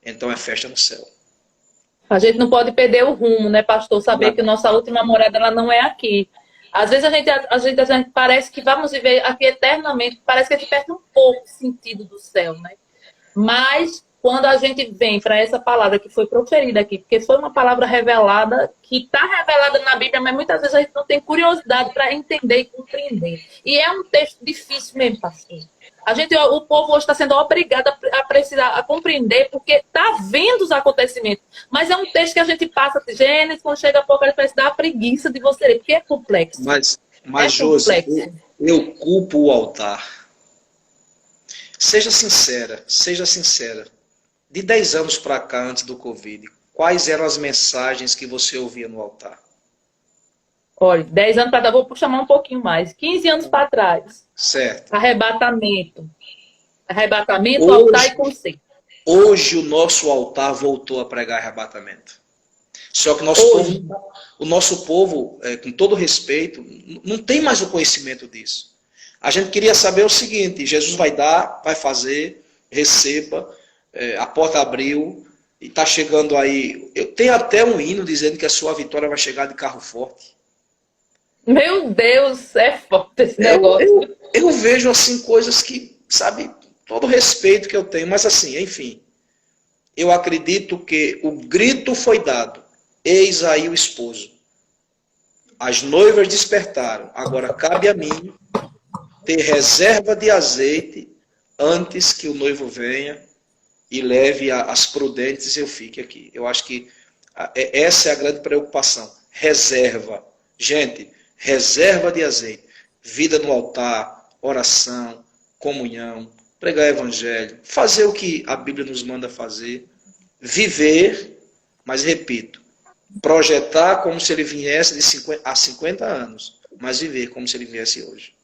[SPEAKER 2] então é festa no céu.
[SPEAKER 1] A gente não pode perder o rumo, né, pastor? Saber que nossa última morada ela não é aqui. Às vezes a gente parece que vamos viver aqui eternamente, parece que a gente perde um pouco o sentido do céu, né? Mas quando a gente vem para essa palavra que foi proferida aqui, porque foi uma palavra revelada, que está revelada na Bíblia, mas muitas vezes a gente não tem curiosidade para entender e compreender. E é um texto difícil mesmo, pastor. O povo hoje está sendo obrigado a compreender, porque está vendo os acontecimentos. Mas é um texto que a gente passa de Gênesis, quando chega a pouco, parece dar a preguiça de você ler, porque é complexo.
[SPEAKER 2] Mas Josi, eu culpo o altar. Seja sincera. De 10 anos para cá, antes do Covid, quais eram as mensagens que você ouvia no altar?
[SPEAKER 1] Olha, 10 anos para trás, vou chamar um pouquinho mais. 15 anos para trás.
[SPEAKER 2] Certo.
[SPEAKER 1] Arrebatamento, hoje, altar e conceito.
[SPEAKER 2] Hoje o nosso altar voltou a pregar arrebatamento. Só que o nosso povo, com todo respeito, não tem mais o conhecimento disso. A gente queria saber o seguinte: Jesus vai dar, vai fazer, receba, a porta abriu, e está chegando aí. Eu tenho até um hino dizendo que a sua vitória vai chegar de carro forte.
[SPEAKER 1] Meu Deus, é forte esse negócio.
[SPEAKER 2] Eu vejo assim coisas que, sabe, todo o respeito que eu tenho, mas assim, enfim, eu acredito que o grito foi dado: eis aí o esposo. As noivas despertaram, agora cabe a mim ter reserva de azeite antes que o noivo venha e leve as prudentes e eu fique aqui. Eu acho que essa é a grande preocupação. Reserva. Gente, reserva de azeite. Vida no altar, oração, comunhão, pregar evangelho, fazer o que a Bíblia nos manda fazer, viver, mas repito, projetar como se ele viesse há 50 anos, mas viver como se ele viesse hoje.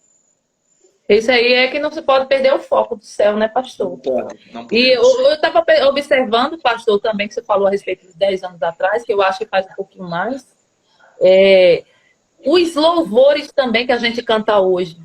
[SPEAKER 1] Isso aí é que não se pode perder o foco do céu, né, pastor?
[SPEAKER 2] Não pode.
[SPEAKER 1] E eu estava observando, pastor, também, que você falou a respeito de 10 anos atrás, que eu acho que faz um pouquinho mais. Os louvores também que a gente canta hoje,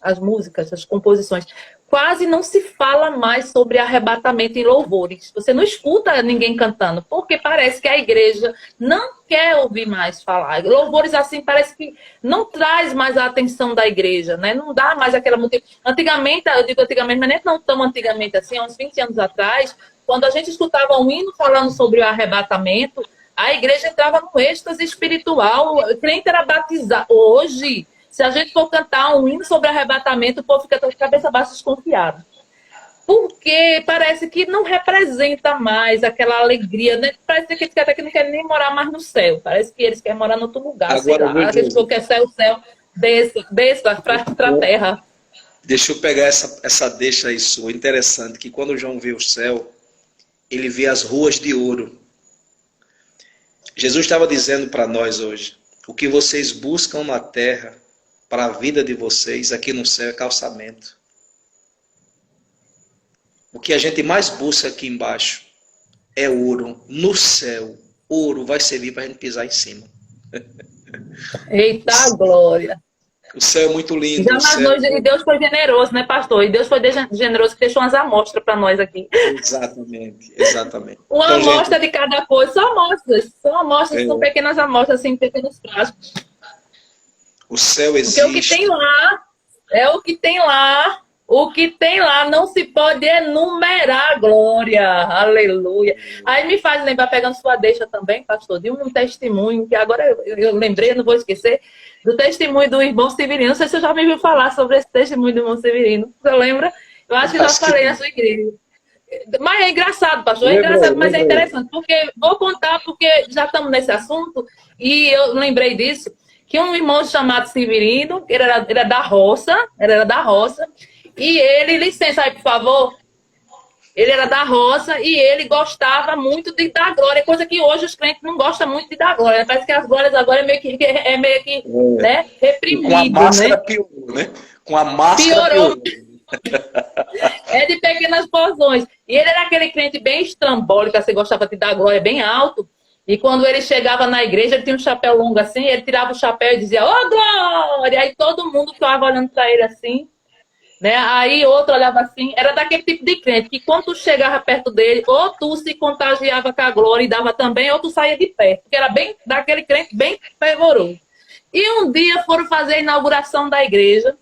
[SPEAKER 1] as músicas, as composições, quase não se fala mais sobre arrebatamento em louvores. Você não escuta ninguém cantando, porque parece que a igreja não quer ouvir mais falar. Louvores assim parece que não traz mais a atenção da igreja, né? Não dá mais aquela... Antigamente, eu digo antigamente, mas nem não tão antigamente assim, há uns 20 anos atrás, quando a gente escutava um hino falando sobre o arrebatamento, a igreja entrava no êxtase espiritual, o crente era batizado. Hoje, se a gente for cantar um hino sobre arrebatamento, o povo fica de cabeça baixa desconfiado. Porque parece que não representa mais aquela alegria, né? Parece que até que não querem nem morar mais no céu. Parece que eles querem morar em outro lugar.
[SPEAKER 2] Agora,
[SPEAKER 1] sei lá. A gente falou que é céu, desça para a terra.
[SPEAKER 2] Deixa eu pegar essa deixa aí sua. Interessante que quando João vê o céu, ele vê as ruas de ouro. Jesus estava dizendo para nós hoje, o que vocês buscam na terra para a vida de vocês, aqui no céu é calçamento. O que a gente mais busca aqui embaixo é ouro. No céu, ouro vai servir para a gente pisar em cima.
[SPEAKER 1] Eita glória!
[SPEAKER 2] O céu é muito lindo.
[SPEAKER 1] Já nas noites de Deus foi generoso, né, pastor? E Deus foi generoso que deixou umas amostras para nós aqui.
[SPEAKER 2] Exatamente, exatamente.
[SPEAKER 1] Uma então, amostra de cada coisa, são amostras, são pequenas amostras, assim, pequenos frascos.
[SPEAKER 2] O céu existe.
[SPEAKER 1] Porque o que tem lá, é o que tem lá. O que tem lá não se pode enumerar, glória, aleluia. Aí me faz lembrar, pegando sua deixa também, pastor, de um testemunho, que agora eu lembrei, não vou esquecer, do testemunho do irmão Severino. Não sei se você já me viu falar sobre esse testemunho do irmão Severino. Você lembra? Eu acho que já falei na sua igreja. Mas é engraçado, pastor, é engraçado, mas é interessante, porque vou contar, porque já estamos nesse assunto, e eu lembrei disso, que um irmão chamado Severino, ele era da roça, e ele, licença aí, por favor. Ele era da roça e ele gostava muito de dar glória, coisa que hoje os crentes não gostam muito de dar glória. Parece que as glórias agora é meio que né, reprimido.
[SPEAKER 2] Com a máscara, né? Piorou, né? Com a máscara piorou.
[SPEAKER 1] É de pequenas porções. E ele era aquele crente bem estrambólico, assim, gostava de dar glória bem alto. E quando ele chegava na igreja, ele tinha um chapéu longo assim, ele tirava o chapéu e dizia, ô glória! Aí todo mundo ficava olhando para ele assim. Né? Aí outro olhava assim, era daquele tipo de crente que quando tu chegava perto dele, ou tu se contagiava com a glória e dava também, ou tu saía de perto, porque era bem daquele crente bem fervoroso. E um dia foram fazer a inauguração da igreja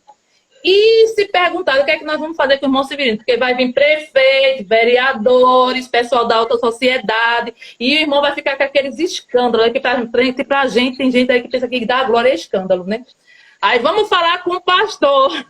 [SPEAKER 1] e se perguntaram o que é que nós vamos fazer com o irmão Severino, porque vai vir prefeito, vereadores, pessoal da alta sociedade, e o irmão vai ficar com aqueles escândalos, que pra gente, tem gente aí que pensa que dar glória é escândalo, né? Aí vamos falar com o pastor.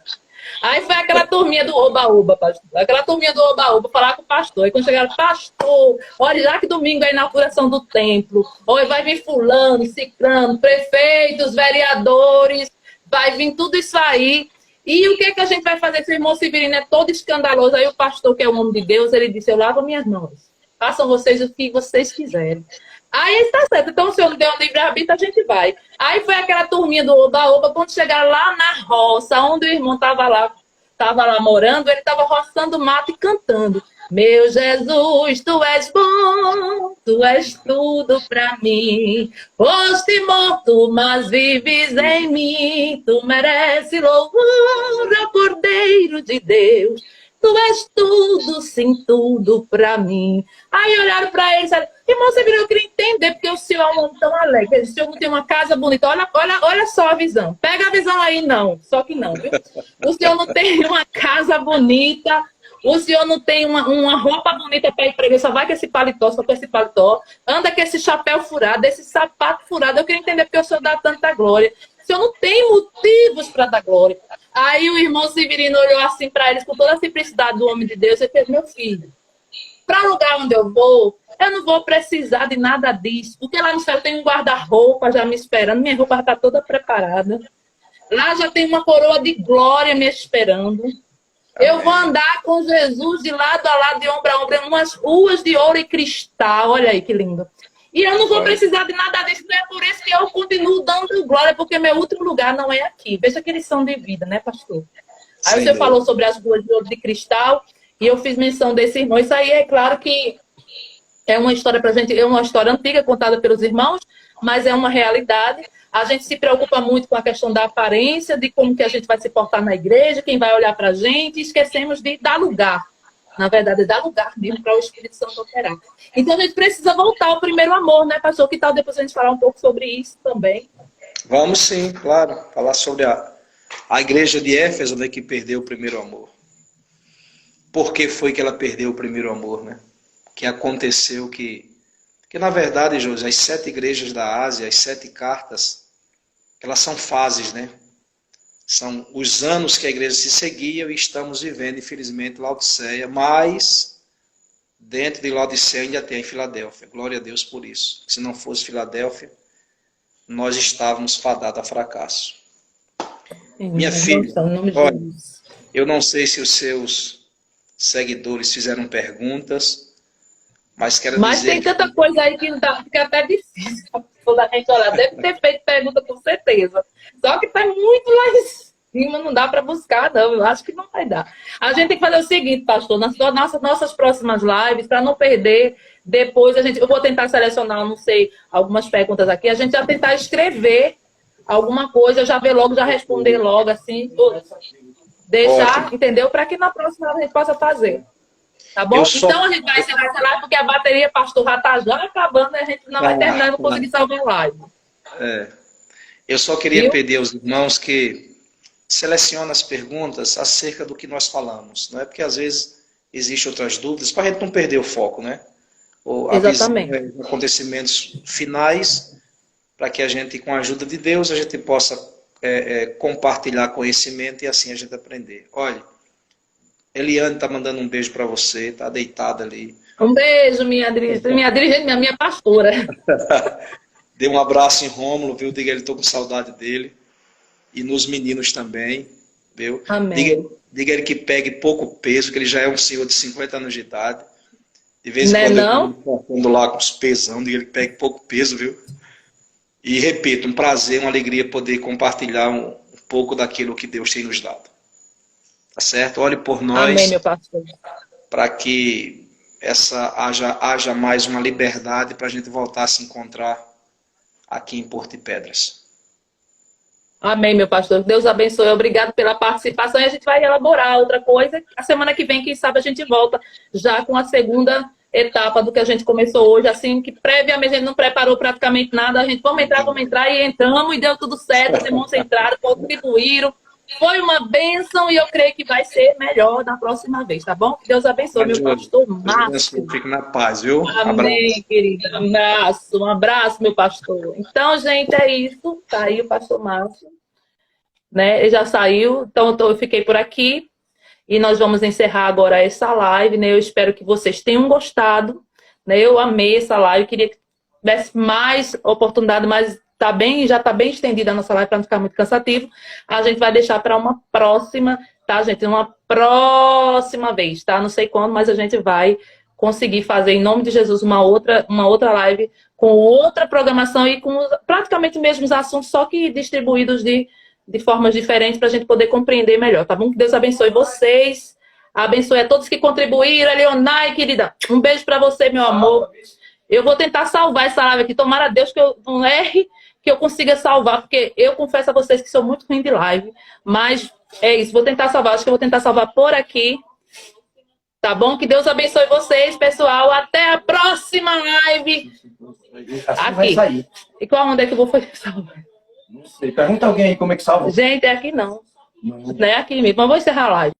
[SPEAKER 1] Aí foi aquela turminha do oba-oba, pastor. Aquela turminha do oba-oba falar com o pastor. Aí quando chegaram, pastor, olha lá que domingo é a inauguração do templo. Olha, vai vir fulano, ciclano, prefeitos, vereadores, vai vir tudo isso aí. E o que é que a gente vai fazer? Esse irmão Severino é todo escandaloso. Aí o pastor, que é o homem de Deus, ele disse, eu lavo minhas mãos. Façam vocês o que vocês quiserem. Aí está certo. Então, se eu não der um livre-arbítrio, a gente vai. Aí foi aquela turminha do oba-oba, quando chegaram lá na roça, onde o irmão estava lá morando, ele estava roçando mato e cantando. Meu Jesus, tu és bom, tu és tudo para mim. Foste morto, mas vives em mim. Tu mereces louvor, ó Cordeiro de Deus. Tu és tudo, sim, tudo pra mim. Aí olharam pra ele e disseram, irmão, você virou, eu queria entender, porque o senhor é um homem tão alegre. O senhor não tem uma casa bonita. Olha só a visão. Pega a visão aí, não. Só que não, viu? O senhor não tem uma casa bonita. O senhor não tem uma roupa bonita para ir pra igreja. Só vai com esse paletó, só com esse paletó. Anda com esse chapéu furado, esse sapato furado. Eu queria entender porque o senhor dá tanta glória. O senhor não tem motivos para dar glória. Aí o irmão Severino olhou assim para eles com toda a simplicidade do homem de Deus e fez, meu filho, para o lugar onde eu não vou precisar de nada disso, porque lá no céu tem um guarda-roupa já me esperando, minha roupa já está toda preparada. Lá já tem uma coroa de glória me esperando. Eu vou andar com Jesus de lado a lado, de ombro a ombro, em umas ruas de ouro e cristal. Olha aí que lindo. E eu não vou precisar de nada disso, não é por isso que eu continuo dando glória, porque meu último lugar não é aqui. Veja que lição de vida, né, pastor? Aí você falou sobre as ruas de ouro de cristal, e eu fiz menção desse irmão. Isso aí é claro que é uma história pra gente, é uma história antiga contada pelos irmãos, mas é uma realidade. A gente se preocupa muito com a questão da aparência, de como que a gente vai se portar na igreja, quem vai olhar pra gente, e esquecemos de dar lugar. Na verdade, dá lugar mesmo para o Espírito Santo operar. Então, a gente precisa voltar ao primeiro amor, né, pastor? Que tal depois a gente falar um pouco sobre isso também?
[SPEAKER 2] Vamos sim, claro. Falar sobre a igreja de Éfeso, né, que perdeu o primeiro amor. Por que foi que ela perdeu o primeiro amor, né? que aconteceu que na verdade, José, as 7 igrejas da Ásia, as 7 cartas, elas são fases, né? São os anos que a igreja se seguia e estamos vivendo, infelizmente, Laodiceia, mas dentro de Laodiceia ainda tem a Filadélfia. Glória a Deus por isso. Se não fosse Filadélfia, nós estávamos fadados a fracasso. Minha filha, olha, eu não sei se os seus seguidores fizeram perguntas, mas quero dizer
[SPEAKER 1] tem tanta coisa aí que fica até difícil da gente olhar. Deve ter feito pergunta com certeza. Só que está muito lá em cima, não dá para buscar, não. Eu acho que não vai dar. A gente tem que fazer o seguinte, pastor, nas nossas próximas lives, para não perder, depois eu vou tentar selecionar, não sei, algumas perguntas aqui, a gente já tentar escrever alguma coisa, já ver logo, já responder logo, assim, deixar, ótimo, entendeu? Para que na próxima a gente possa fazer. Tá bom? Então a gente vai encerrar essa live, porque a bateria, pastor, já está já acabando, e a gente não vai terminar, não conseguir salvar a live.
[SPEAKER 2] Eu só queria pedir aos irmãos que selecionem as perguntas acerca do que nós falamos. Não é porque às vezes existem outras dúvidas, para a gente não perder o foco, né? Ou
[SPEAKER 1] exatamente.
[SPEAKER 2] Acontecimentos finais, para que a gente, com a ajuda de Deus, a gente possa compartilhar conhecimento e assim a gente aprender. Olha, Eliane está mandando um beijo para você, está deitada ali.
[SPEAKER 1] Um beijo, minha dirigente, minha pastora.
[SPEAKER 2] Dê um abraço em Rômulo, viu? Diga ele, estou com saudade dele. E nos meninos também, viu?
[SPEAKER 1] Amém.
[SPEAKER 2] Diga ele que pegue pouco peso, que ele já é um senhor de 50 anos de idade. De vez em quando eu estou lá com os pesão, diga ele que pegue pouco peso, viu? E repito, um prazer, uma alegria poder compartilhar um pouco daquilo que Deus tem nos dado. Tá certo? Olhe por nós.
[SPEAKER 1] Amém, meu pastor.
[SPEAKER 2] Para que haja mais uma liberdade para a gente voltar a se encontrar aqui em Porto de Pedras.
[SPEAKER 1] Amém, meu pastor. Deus abençoe. Obrigado pela participação. E a gente vai elaborar outra coisa. A semana que vem, quem sabe, a gente volta já com a segunda etapa do que a gente começou hoje. Assim, que previamente a gente não preparou praticamente nada. A gente, vamos entrar e entramos e deu tudo certo. Os irmãos entraram, contribuíram. Foi uma bênção e eu creio que vai ser melhor na próxima vez, tá bom? Que Deus abençoe, meu pastor Márcio.
[SPEAKER 2] Fique na paz, viu?
[SPEAKER 1] Amém, querida. Um abraço, meu pastor. Então, gente, é isso. Tá aí o pastor Márcio, né? Ele já saiu, então eu fiquei por aqui. E nós vamos encerrar agora essa live, né? Eu espero que vocês tenham gostado, né? Eu amei essa live, queria que tivesse mais oportunidade, mas já está bem estendida a nossa live para não ficar muito cansativo. A gente vai deixar para uma próxima, tá, gente? Uma próxima vez, tá? Não sei quando, mas a gente vai conseguir fazer, em nome de Jesus, uma outra live com outra programação e com praticamente os mesmos assuntos, só que distribuídos de formas diferentes para a gente poder compreender melhor, tá bom? Que Deus abençoe vocês, abençoe a todos que contribuíram. Leonai, querida, um beijo para você, meu amor. Eu vou tentar salvar essa live aqui, tomara a Deus que eu não erre, que eu consiga salvar, porque eu confesso a vocês que sou muito ruim de live, mas é isso, vou tentar salvar, acho que eu vou tentar salvar por aqui, tá bom? Que Deus abençoe vocês, pessoal, até a próxima live, aqui. E qual onde é que eu vou fazer salvar?
[SPEAKER 3] Não sei, pergunta alguém aí como é que salva.
[SPEAKER 1] Gente, é aqui não é aqui mesmo, mas vou encerrar a live.